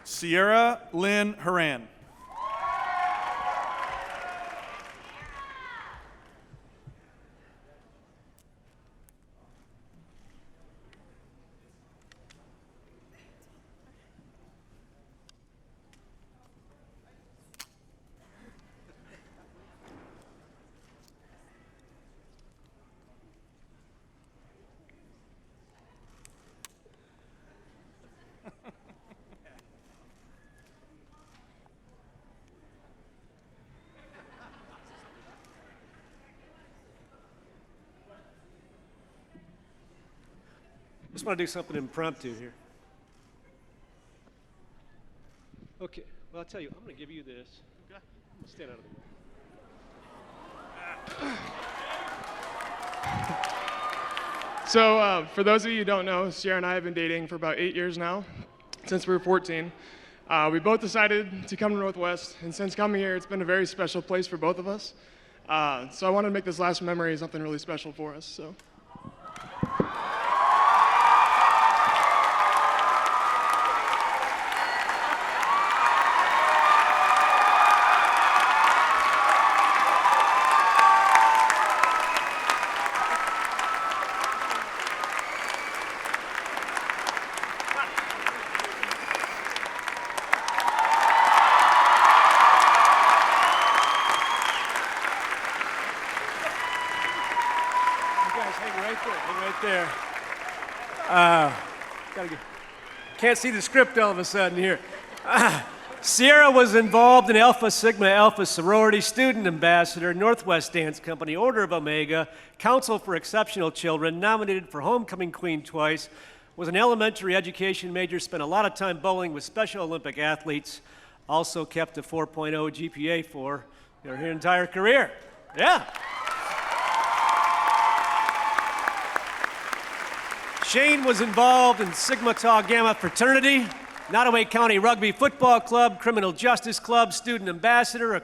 Sierra Lynn Haran. Just want to do something impromptu here. Okay, well, I'll tell you, I'm going to give you this. Okay. Stand out of the way. So, for those of you who don't know, Sierra and I have been dating for about 8 years now, since we were 14. We both decided to come to Northwest, and since coming here, it's been a very special place for both of us. So I wanted to make this last memory something really special for us. So. Can't see the script all of a sudden here. Sierra was involved in Alpha Sigma Alpha Sorority, Student Ambassador, Northwest Dance Company, Order of Omega, Council for Exceptional Children, nominated for Homecoming Queen twice, was an elementary education major, spent a lot of time bowling with Special Olympic athletes, also kept a 4.0 GPA for her entire career. Yeah. Shane was involved in Sigma Tau Gamma fraternity, Nottoway County Rugby Football Club, Criminal Justice Club, Student Ambassador, a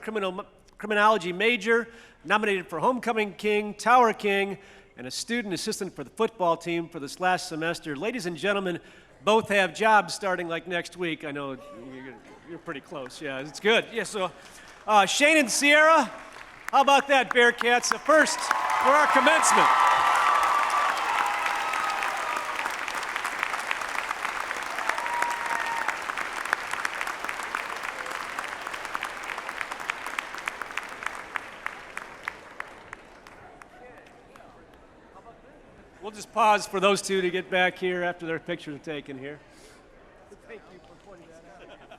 criminology major, nominated for Homecoming King, Tower King, and a student assistant for the football team for this last semester. Ladies and gentlemen, both have jobs starting like next week. I know you're pretty close. Yeah, it's good. Yeah, so Shane and Sierra, how about that, Bearcats? A first for our commencement. We'll just pause for those two to get back here after their pictures are taken here. Thank you for pointing that out.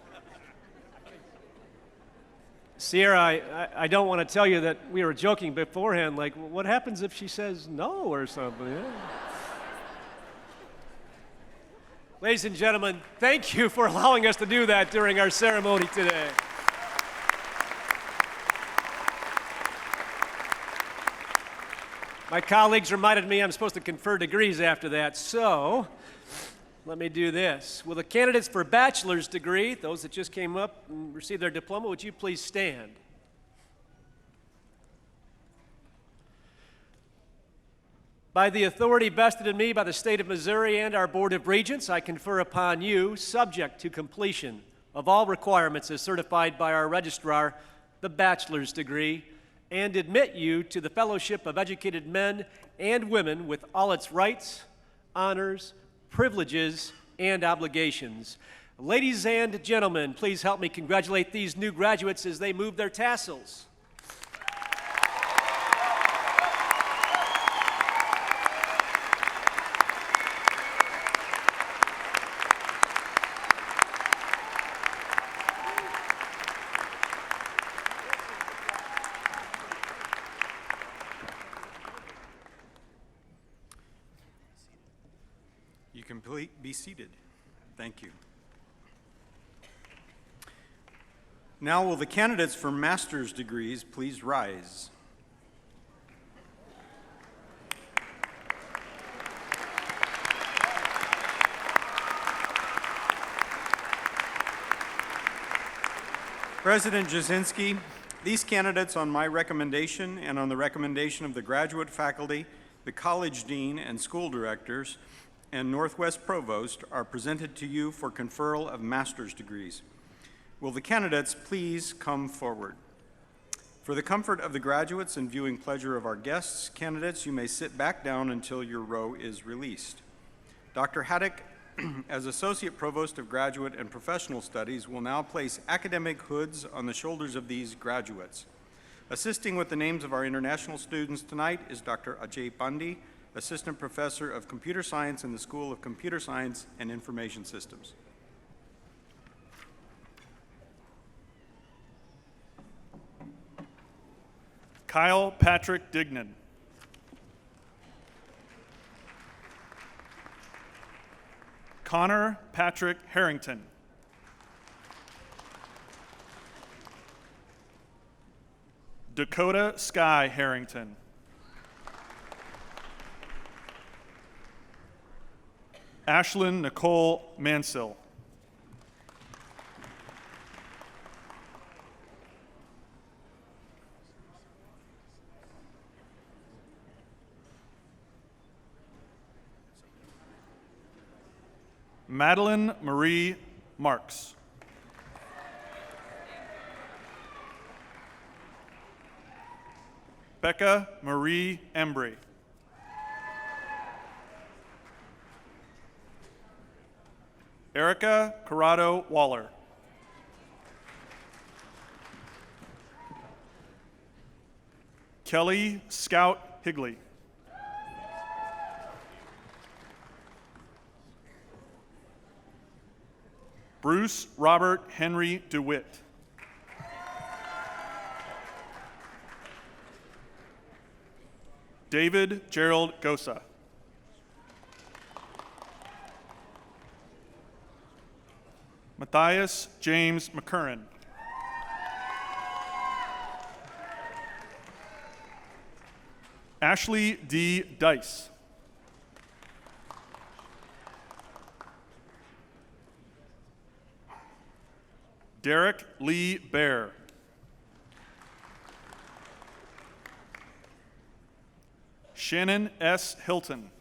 Sierra, I don't want to tell you that we were joking beforehand, like, what happens if she says no or something? Yeah. Ladies and gentlemen, thank you for allowing us to do that during our ceremony today. My colleagues reminded me I'm supposed to confer degrees after that, so let me do this. Will the candidates for bachelor's degree, those that just came up and received their diploma, would you please stand? By the authority vested in me by the state of Missouri and our Board of Regents, I confer upon you, subject to completion of all requirements as certified by our registrar, the bachelor's degree, and admit you to the fellowship of educated men and women with all its rights, honors, privileges, and obligations. Ladies and gentlemen, please help me congratulate these new graduates as they move their tassels. can be seated. Thank you. Now will the candidates for master's degrees please rise? President Jasinski, these candidates, on my recommendation and on the recommendation of the graduate faculty, the college dean and school directors, and Northwest Provost, are presented to you for conferral of master's degrees. Will the candidates please come forward? For the comfort of the graduates and viewing pleasure of our guests, candidates, you may sit back down until your row is released. Dr. Haddock, as Associate Provost of Graduate and Professional Studies, will now place academic hoods on the shoulders of these graduates. Assisting with the names of our international students tonight is Dr. Ajay Pandey, Assistant Professor of Computer Science in the School of Computer Science and Information Systems. Kyle Patrick Dignan. Connor Patrick Harrington. Dakota Sky Harrington. Ashlyn Nicole Mansell. Madeline Marie Marks. Becca Marie Embry. Erica Corrado Waller. Kelly Scout Higley. Bruce Robert Henry DeWitt. David Gerald Gosa. Matthias James McCurran. Ashley D. Dice. Derek Lee Bear. Shannon S. Hilton.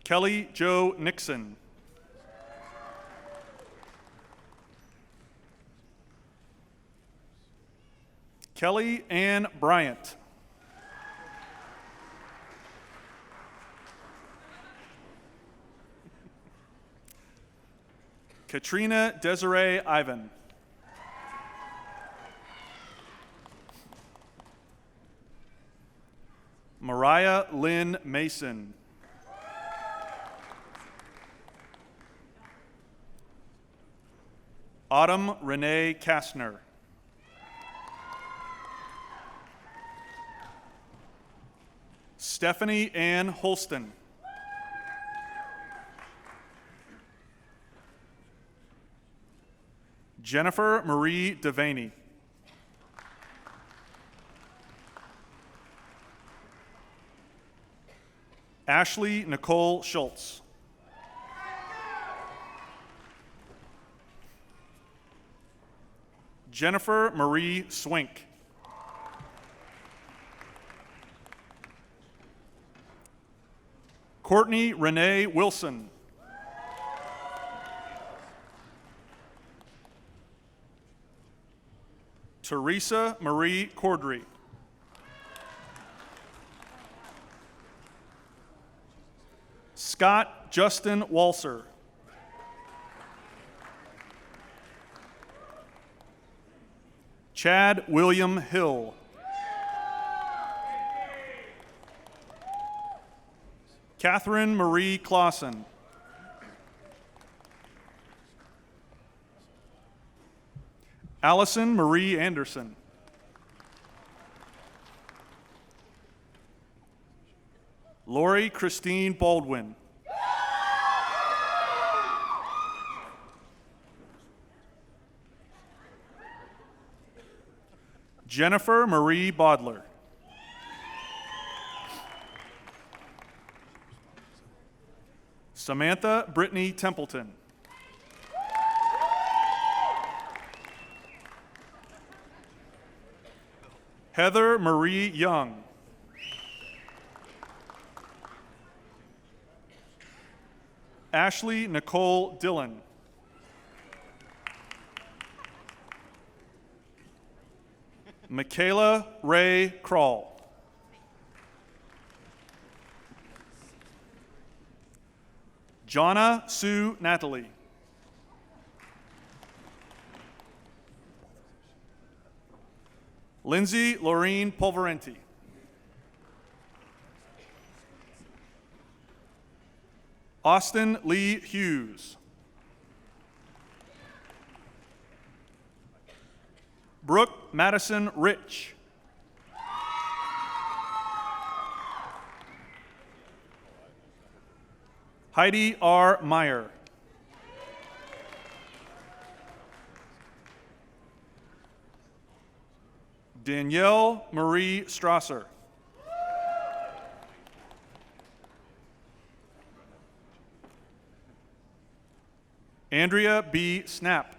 Kelly Joe Nixon. Kelly Ann Bryant. Katrina Desiree Ivan. Mariah Lynn Mason. Autumn Renee Kastner. Stephanie Ann Holston. Jennifer Marie Devaney. Ashley Nicole Schultz. Jennifer Marie Swink. Courtney Renee Wilson. Teresa Marie Cordry. Scott Justin Walser. Chad William Hill. Catherine Marie Clausen. Allison Marie Anderson. Lori Christine Baldwin. Jennifer Marie Bodler. Samantha Brittany Templeton. Heather Marie Young. Ashley Nicole Dillon. Michaela Ray Kroll. Jonna Sue Natalie. Lindsay Laureen Polverenti. Austin Lee Hughes. Brooke Madison Rich. Heidi R. Meyer. Danielle Marie Strasser. Andrea B. Snap.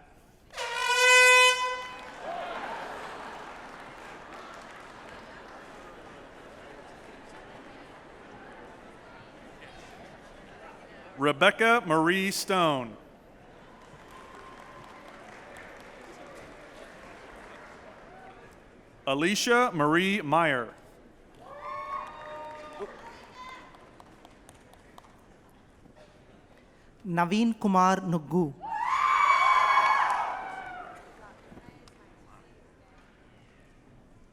Rebecca Marie Stone. Alicia Marie Meyer. Naveen Kumar Nuggu.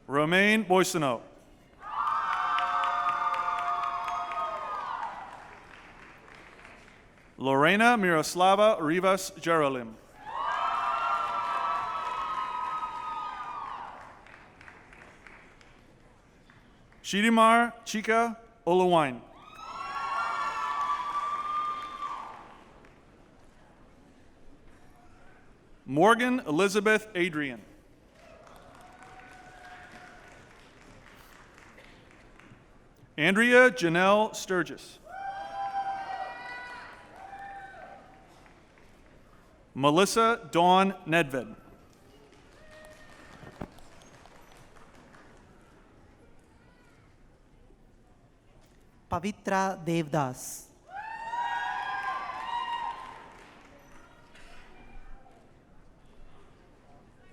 Romaine Boissonneau. Lorena Miroslava Rivas Jerolim. Shidimar Chika Olawine. Morgan Elizabeth Adrian. Andrea Janelle Sturgis. Melissa Dawn Nedved. Pavitra Devdas.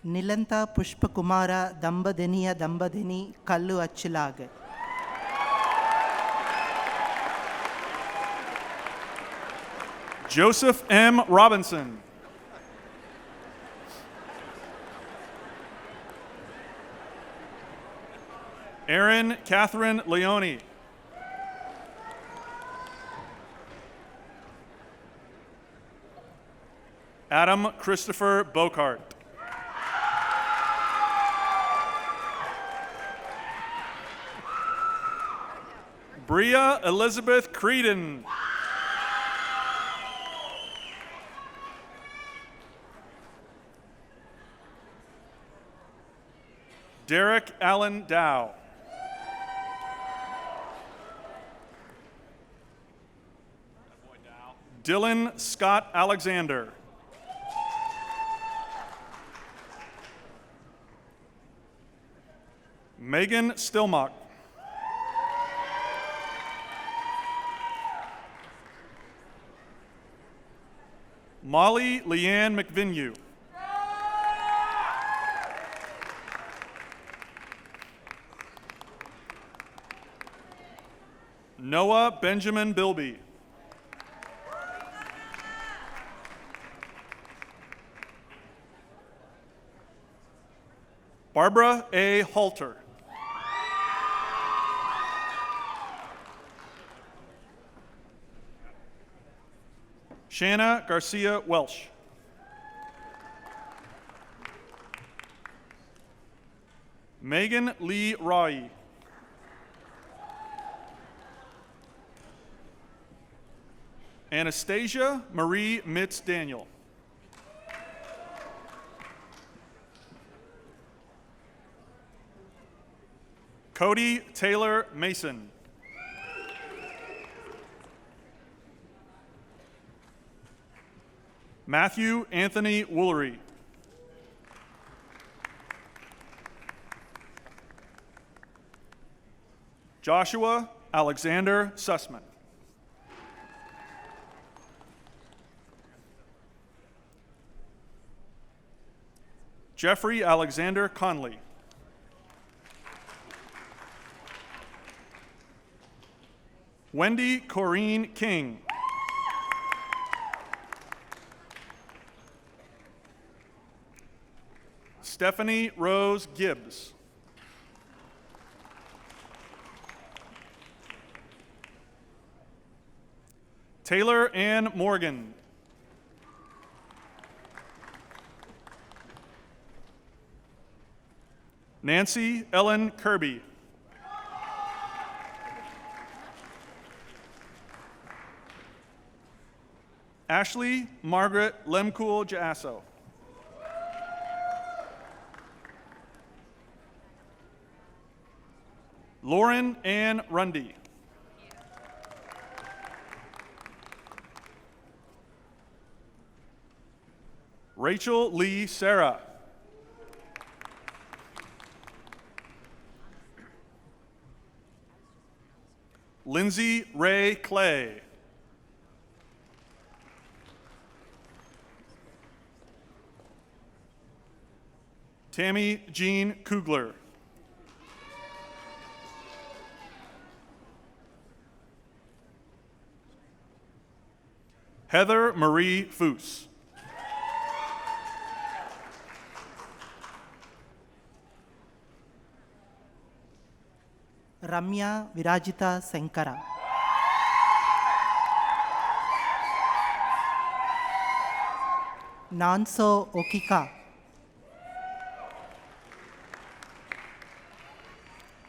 Nilanta Pushpakumara Dambadeniya Dambadeni Kallu Achilaga. Joseph M. Robinson. Erin Catherine Leone. Adam Christopher Bocart. Bria Elizabeth Creedon. Derek Allen Dow. Dylan Scott Alexander. Megan Stillmock. Molly Leanne McVinue. Noah Benjamin Bilby. Barbara A. Halter. Shanna Garcia Welsh. Megan Lee Rai. Anastasia Marie Mitz Daniel. Cody Taylor Mason. Matthew Anthony Woolery. Joshua Alexander Sussman. Jeffrey Alexander Conley. Wendy Corrine King. Stephanie Rose Gibbs. Taylor Ann Morgan. Nancy Ellen Kirby. Ashley Margaret Lemcool Jaasso. Lauren Ann Rundy. Rachel Lee Sarah. Lindsay Ray Clay. Tammy Jean Kugler. Heather Marie Foose. Ramya Virajita Sankara. Nanso Okika.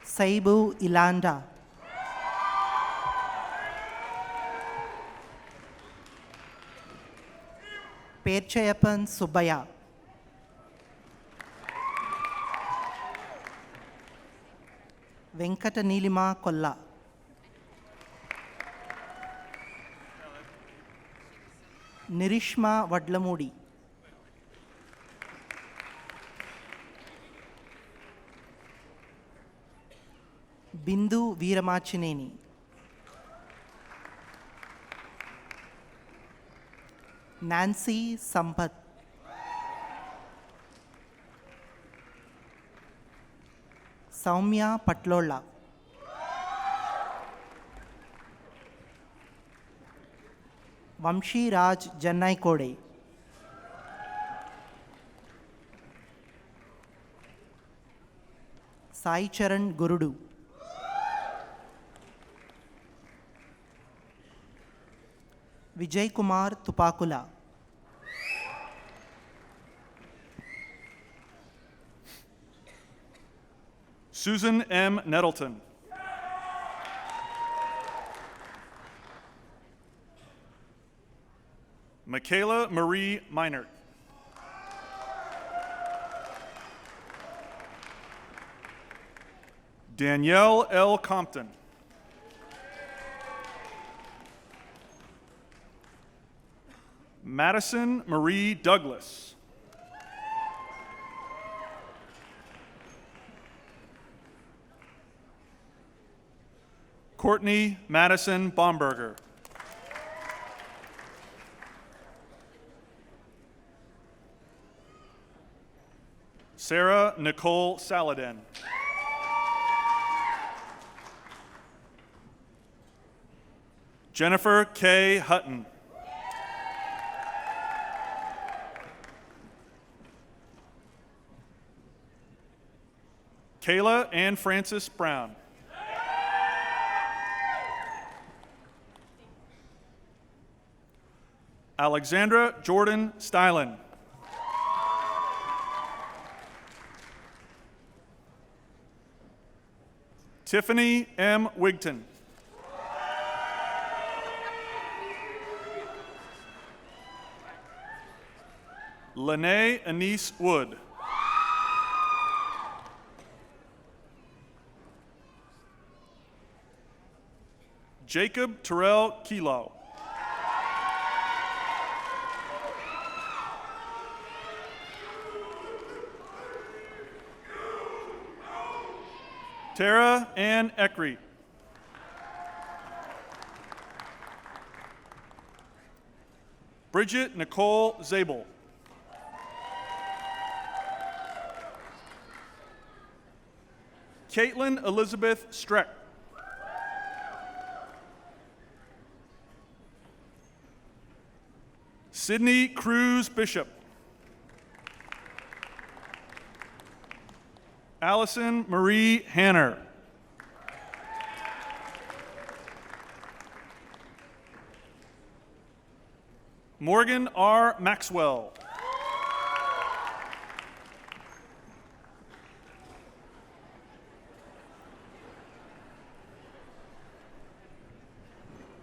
Saibu Ilanda. Perchayapan Subaya. Venkata Nilima Kolla. Nirishma Vadlamudi. Bindu Veeramachineni. Nancy Sampath. Saumya Patlola. Vamshi Raj Jannai Kode. Sai Charan Gurudu. Vijay Kumar Tupakula. Susan M. Nettleton. Michaela Marie Meinert. Danielle L. Compton. Madison Marie Douglas. Courtney Madison Bomberger. Sarah Nicole Saladin. Jennifer K. Hutton. Kayla Ann Francis Brown. Alexandra Jordan Stylen. Tiffany M. Wigton. Lene Anise Wood. Jacob Terrell Kilo. Tara Ann Eckery. Bridget Nicole Zabel. Caitlin Elizabeth Streck. Sydney Cruz Bishop. Allison Marie Hanner. Morgan R. Maxwell.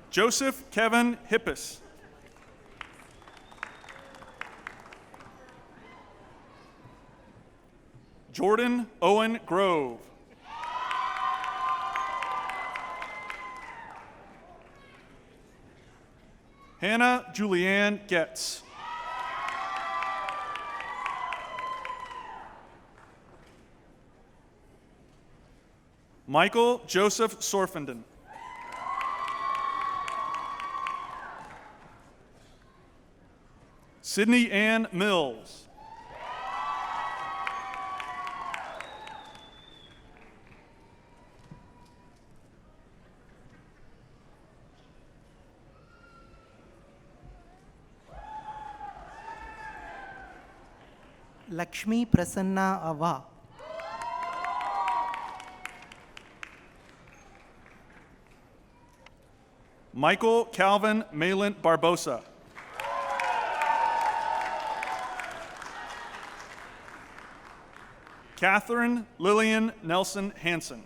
Joseph Kevin Hippis. Jordan Owen Grove. Hannah Julianne Getz. Michael Joseph Sorfenden. Sydney Ann Mills. Lakshmi Prasanna Ava. Michael Calvin Malin Barbosa. Catherine Lillian Nelson Hansen.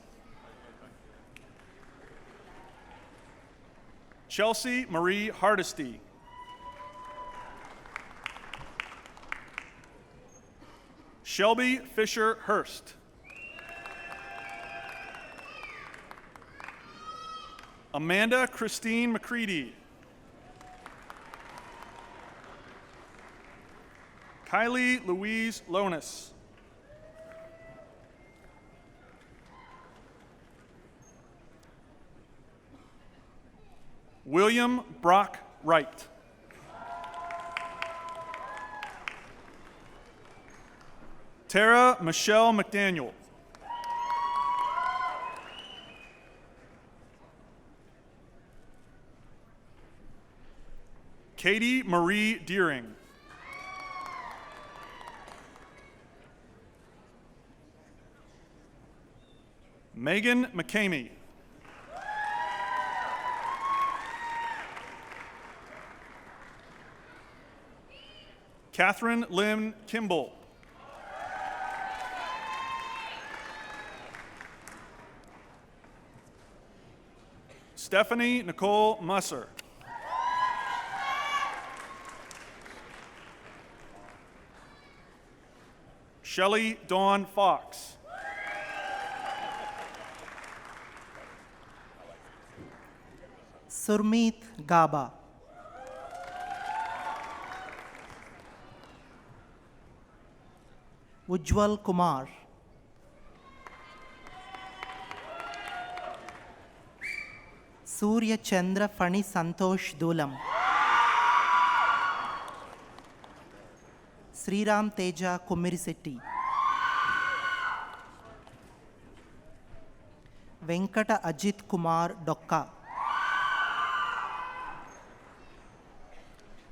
Chelsea Marie Hardesty. Shelby Fisher Hurst. Amanda Christine McCready. Kylie Louise Lonis. William Brock Wright. Tara Michelle McDaniel. Katie Marie Deering. Megan McCamey. Catherine Lynn Kimball. Stephanie Nicole Musser. Shelley Dawn Fox. Surmeet Gaba. Ujjwal Kumar. Surya Chandra Fani Santosh Dulam. Sriram Teja Kumirisetti. Venkata Ajit Kumar Dokka.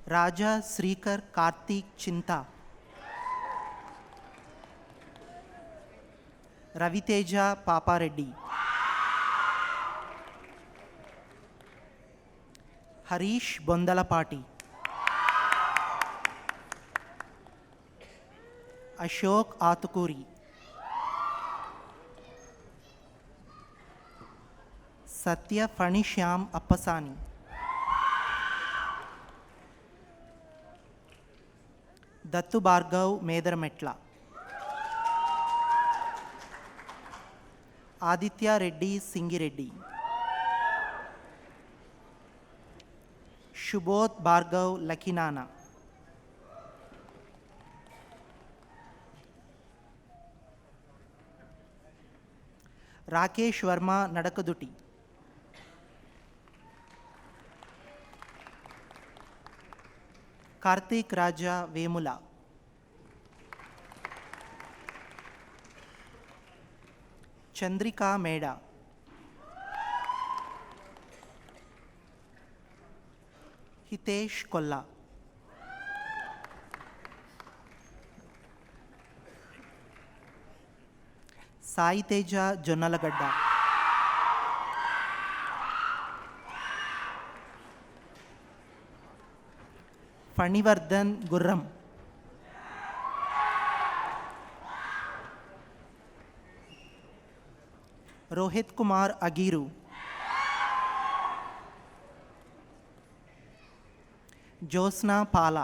Raja Srikar Karthik Chinta. Raviteja Papareddy. Harish Bondalapati. Ashok Atukuri. Satya Fani Shyam Appasani. Dattu Bhargav Medarametla, Aditya Reddy Singireddy, శుభోత్ Bhargav లకినానా, Rakesh Varma నడకదుటి, Karthik రాజా వేముల, చంద్రికా మేడ, హితేష్ కొల్లా, సాయితేజ జొన్నలగడ్డ, ఫణివర్ధన్ గుర్రం, Rohit Kumar Ageeru, Jyotsna Pala,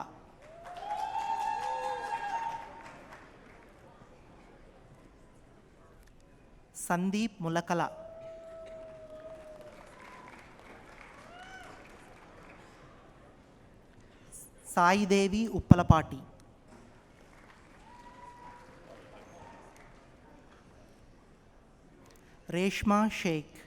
Sandeep Mulakala, Saidevi Uppalapati, Reshma Shaik,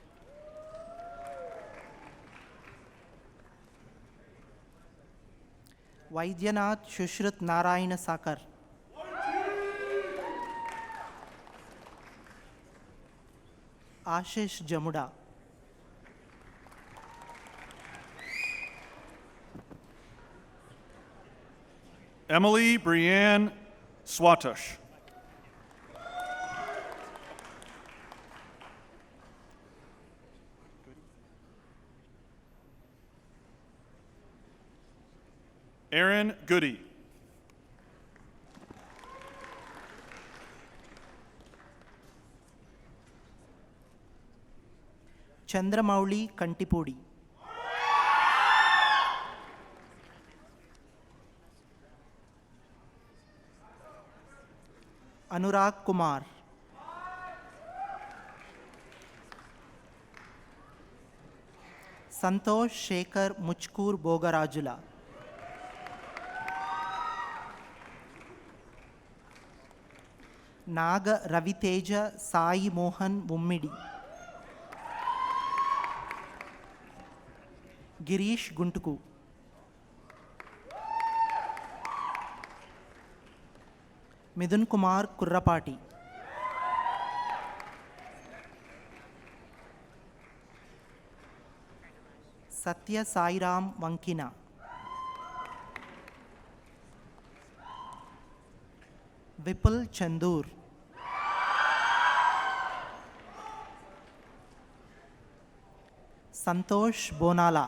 Vaidyanath Sushruth Narayana Sakar, Ashish Jamuda, Emily Brianne Swatush. Aaron Goody. Chandramouli Kantipudi, Anurag Kumar, Santosh Shekhar Muchkur Bhogarajula, Naga Raviteja Sai Mohan Mummidi, Girish Guntuku, Mithun Kumar Kurrapati, Satya Sairam Vankina, Vipul Chandur, Santosh Bonala,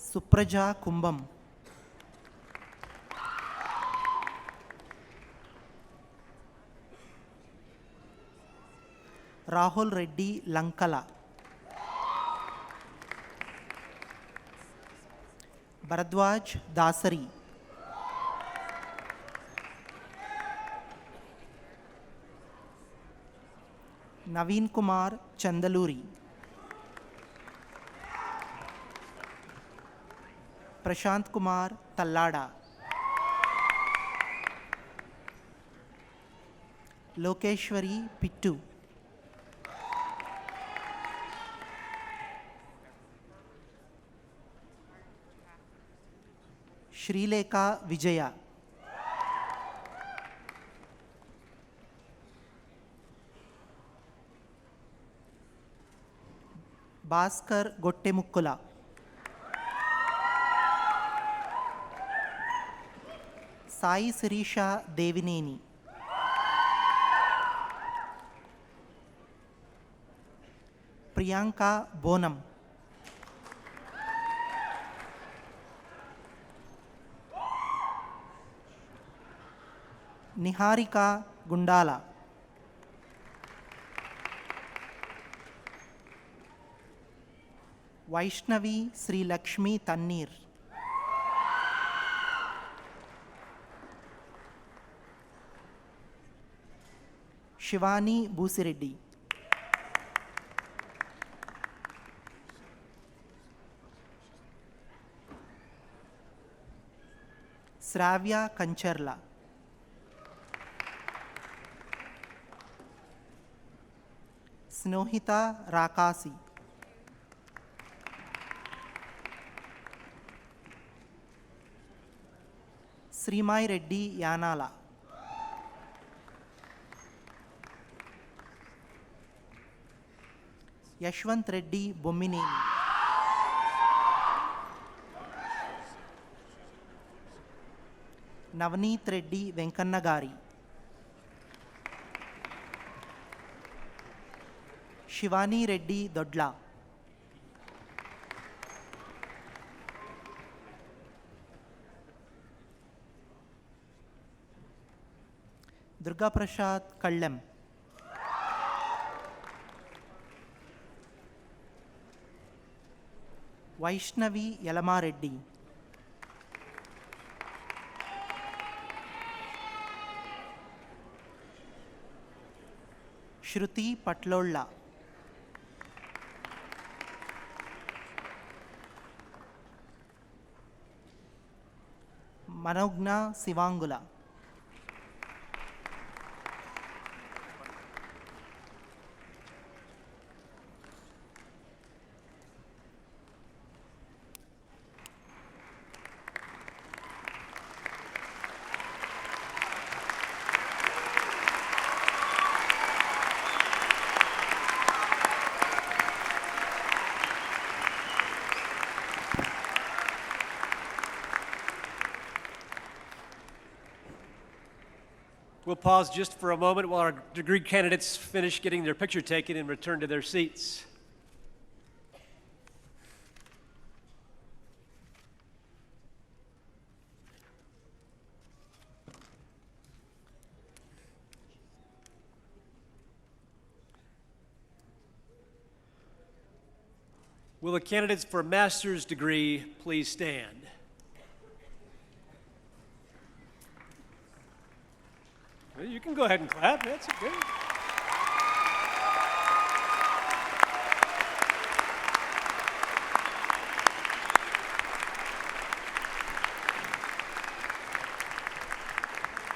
Supraja Kumbham, Rahul Reddy Lankala, Bharadwaj Dasari, Naveen Kumar Chandaluri, Prashanth Kumar Tallada, Lokeshwari Pittu, Srilekha Vijaya, Bhaskar Gottemukkula, Sai Sirisha Devineni, Priyanka బోనం, నిహారిక గుండాల, వైష్ణవి శ్రీ లక్ష్మి తన్నీర్, శివాని బూసిరెడ్డి, శ్రావ్య కంచర్ల, స్నోహిత రాకాసి, శ్రీమాయి రెడ్డి యానాల, యశ్వంత్ రెడ్డి బొమ్మినేని, నవనీత్ రెడ్డి వెంకన్న గారి, శివానీ రెడ్డి దొడ్ల, దుర్గాప్రసాద్ కళ్ళెం, వైష్ణవి యలమారెడ్డి, శృతి పట్లోళ్ళ, మనోజ్ఞ శివాంగుల, We'll pause just for a moment while our degree candidates finish getting their picture taken and return to their seats. Will the candidates for master's degree please stand? Well, you can go ahead and clap. That's good.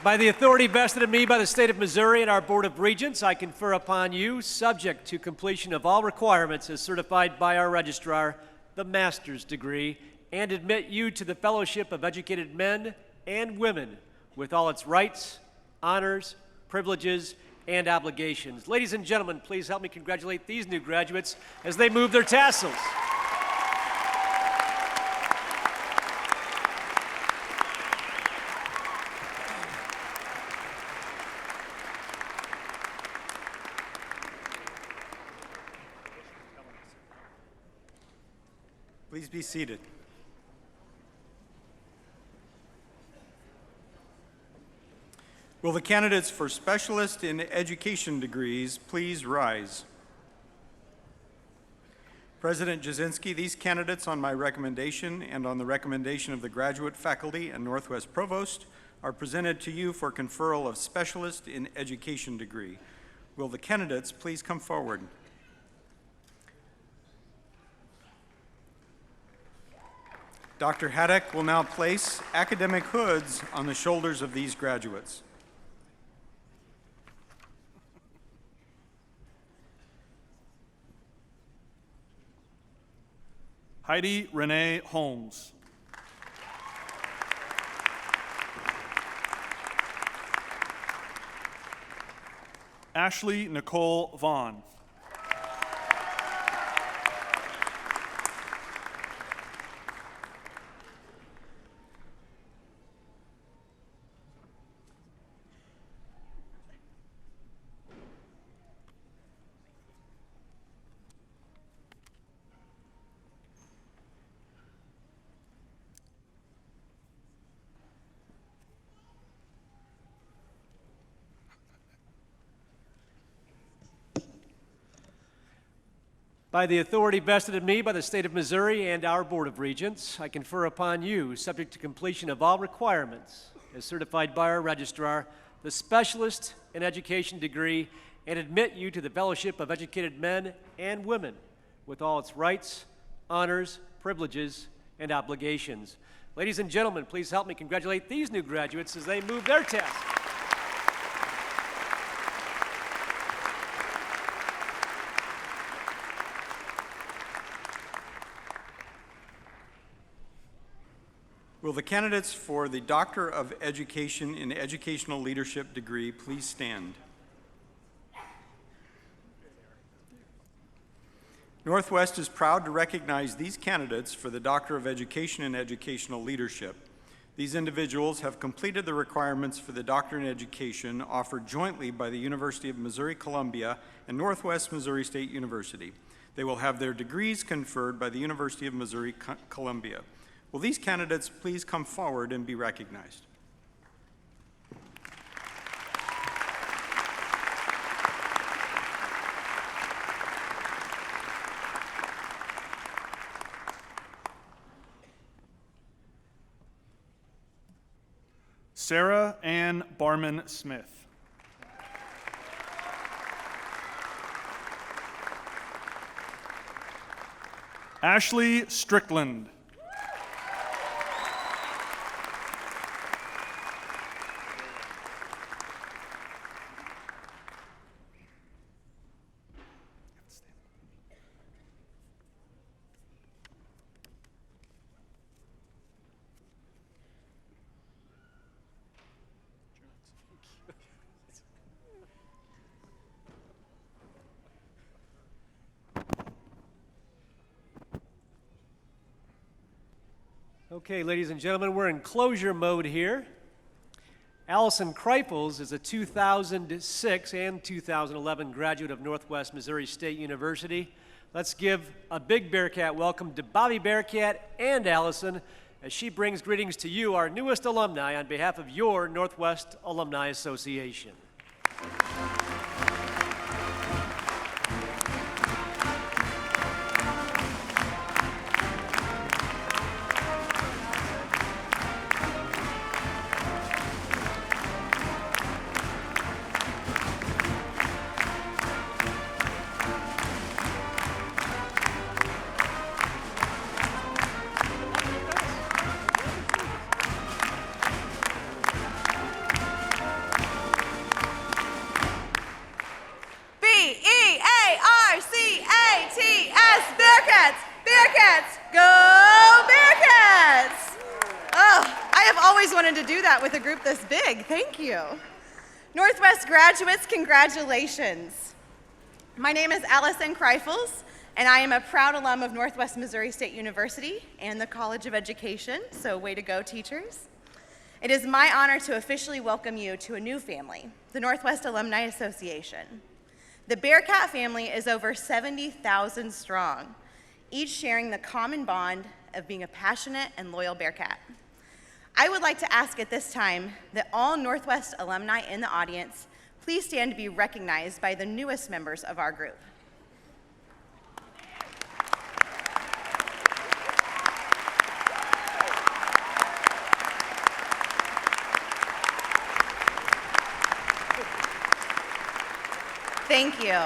By the authority vested in me by the state of Missouri and our Board of Regents, I confer upon you, subject to completion of all requirements as certified by our registrar, the master's degree, and admit you to the fellowship of educated men and women with all its rights, honors, privileges, and obligations. Ladies and gentlemen, please help me congratulate these new graduates as they move their tassels. Please be seated. Will the candidates for specialist in education degrees please rise? President Jasinski, these candidates on my recommendation and on the recommendation of the graduate faculty and Northwest Provost are presented to you for conferral of specialist in education degree. Will the candidates please come forward? Dr. Haddock will now place academic hoods on the shoulders of these graduates. Heidi Renee Holmes. Ashley Nicole Vaughn. By the authority vested in me by the state of Missouri and our Board of Regents, I confer upon you, subject to completion of all requirements, as certified by our registrar, the Specialist in Education degree and admit you to the Fellowship of Educated Men and Women with all its rights, honors, privileges, and obligations. Ladies and gentlemen, please help me congratulate these new graduates as they move their test. Will the candidates for the Doctor of Education in Educational Leadership degree please stand? Northwest is proud to recognize these candidates for the Doctor of Education in Educational Leadership. These individuals have completed the requirements for the Doctor in Education offered jointly by the University of Missouri-Columbia and Northwest Missouri State University. They will have their degrees conferred by the University of Missouri-Columbia. Will these candidates please come forward and be recognized? Sarah Ann Barman Smith. Ashley Strickland. Okay, ladies and gentlemen, we're in closure mode here. Allison Kreifels is a 2006 and 2011 graduate of Northwest Missouri State University. Let's give a big Bearcat welcome to Bobby Bearcat and Allison as she brings greetings to you, our newest alumni, on behalf of your Northwest Alumni Association. With a group this big. Thank you. Northwest graduates, congratulations. My name is Allison Kreifels, and I am a proud alum of Northwest Missouri State University and the College of Education, so way to go, teachers. It is my honor to officially welcome you to a new family, the Northwest Alumni Association. The Bearcat family is over 70,000 strong, each sharing the common bond of being a passionate and loyal Bearcat. I would like to ask at this time that all Northwest alumni in the audience please stand to be recognized by the newest members of our group. Thank you.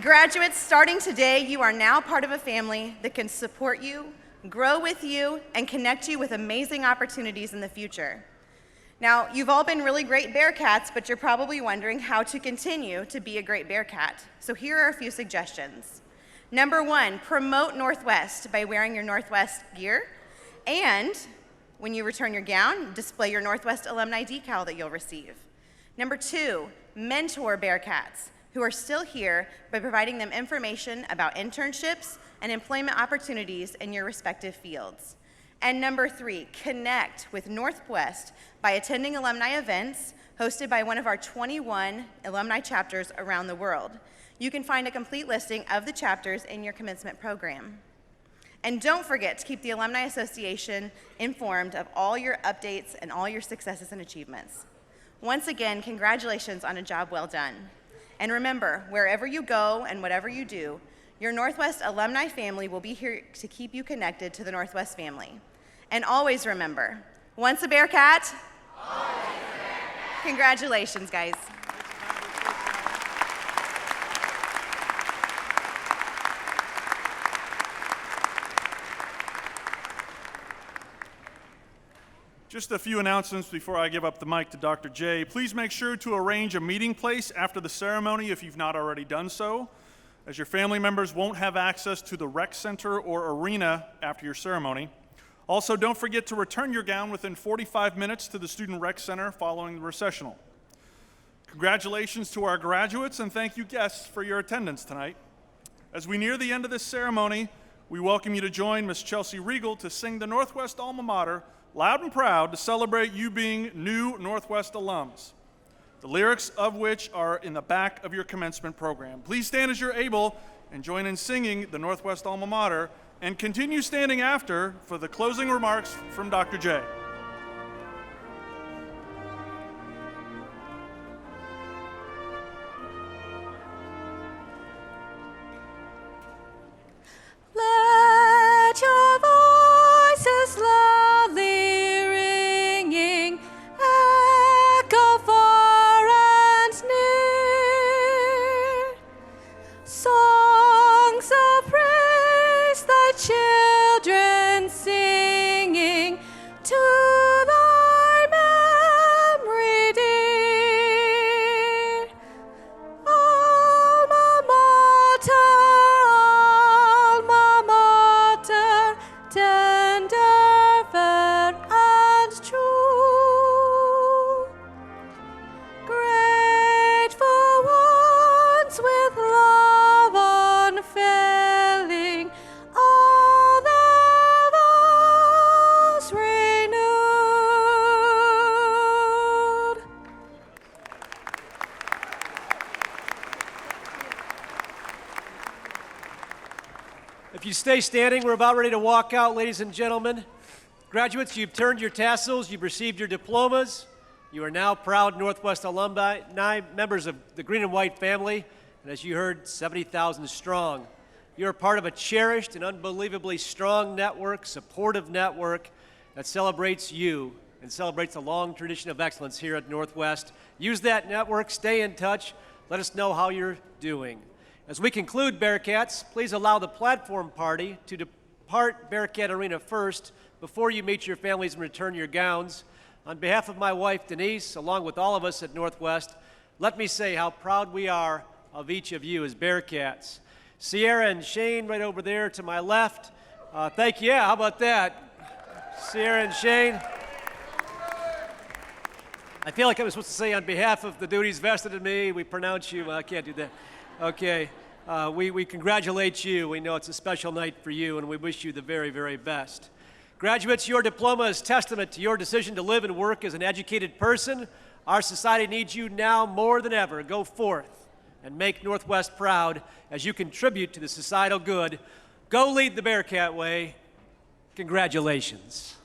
Graduates, starting today, you are now part of a family that can support you, grow with you, and connect you with amazing opportunities in the future. Now, you've all been really great Bearcats, but you're probably wondering how to continue to be a great Bearcat. So here are a few suggestions. Number one, promote Northwest by wearing your Northwest gear, and when you return your gown, display your Northwest alumni decal that you'll receive. Number two, mentor Bearcats who are still here by providing them information about internships and employment opportunities in your respective fields. And number three, connect with Northwest by attending alumni events hosted by one of our 21 alumni chapters around the world. You can find a complete listing of the chapters in your commencement program. And don't forget to keep the Alumni Association informed of all your updates and all your successes and achievements. Once again, congratulations on a job well done. And remember, wherever you go and whatever you do, Your Northwest alumni family will be here to keep you connected to the Northwest family. And always remember, once a Bearcat, always a Bearcat. Congratulations, guys. Just a few announcements before I give up the mic to Dr. J. Please make sure to arrange a meeting place after the ceremony if you've not already done so, as your family members won't have access to the rec center or arena after your ceremony. Also, don't forget to return your gown within 45 minutes to the Student Rec Center following the recessional. Congratulations to our graduates, and thank you guests for your attendance tonight. As we near the end of this ceremony, we welcome you to join Miss Chelsea Regal to sing the Northwest alma mater loud and proud to celebrate you being new Northwest alums, the lyrics of which are in the back of your commencement program. Please stand as you're able and join in singing the Northwest alma mater, and continue standing after for the closing remarks from Dr. J. Let your voices loudly ringing echo far and near. Songs of praise thy children singing to thy memory dear. Alma mater, tender, fair, and true. Grateful ones with love unfailing, all their vows renewed. If you stay standing, we're about ready to walk out, ladies and gentlemen. Graduates, you've turned your tassels, you've received your diplomas. You are now proud Northwest alumni, members of the Green and White family, and as you heard, 70,000 strong. You're part of a cherished and unbelievably strong network, supportive network that celebrates you and celebrates a long tradition of excellence here at Northwest. Use that network, stay in touch, let us know how you're doing. As we conclude, Bearcats, please allow the platform party to depart Bearcat Arena first before you meet your families and return your gowns. On behalf of my wife, Denise, along with all of us at Northwest, let me say how proud we are of each of you as Bearcats. Sierra and Shane right over there to my left. Thank you. Yeah, how about that? Sierra and Shane. I feel like I was supposed to say on behalf of the duties vested in me, we pronounce you. I can't do that. Okay. We congratulate you. We know it's a special night for you, and we wish you the very, very best. Graduates, your diploma is testament to your decision to live and work as an educated person. Our society needs you now more than ever. Go forth and make Northwest proud as you contribute to the societal good. Go lead the Bearcat way. Congratulations.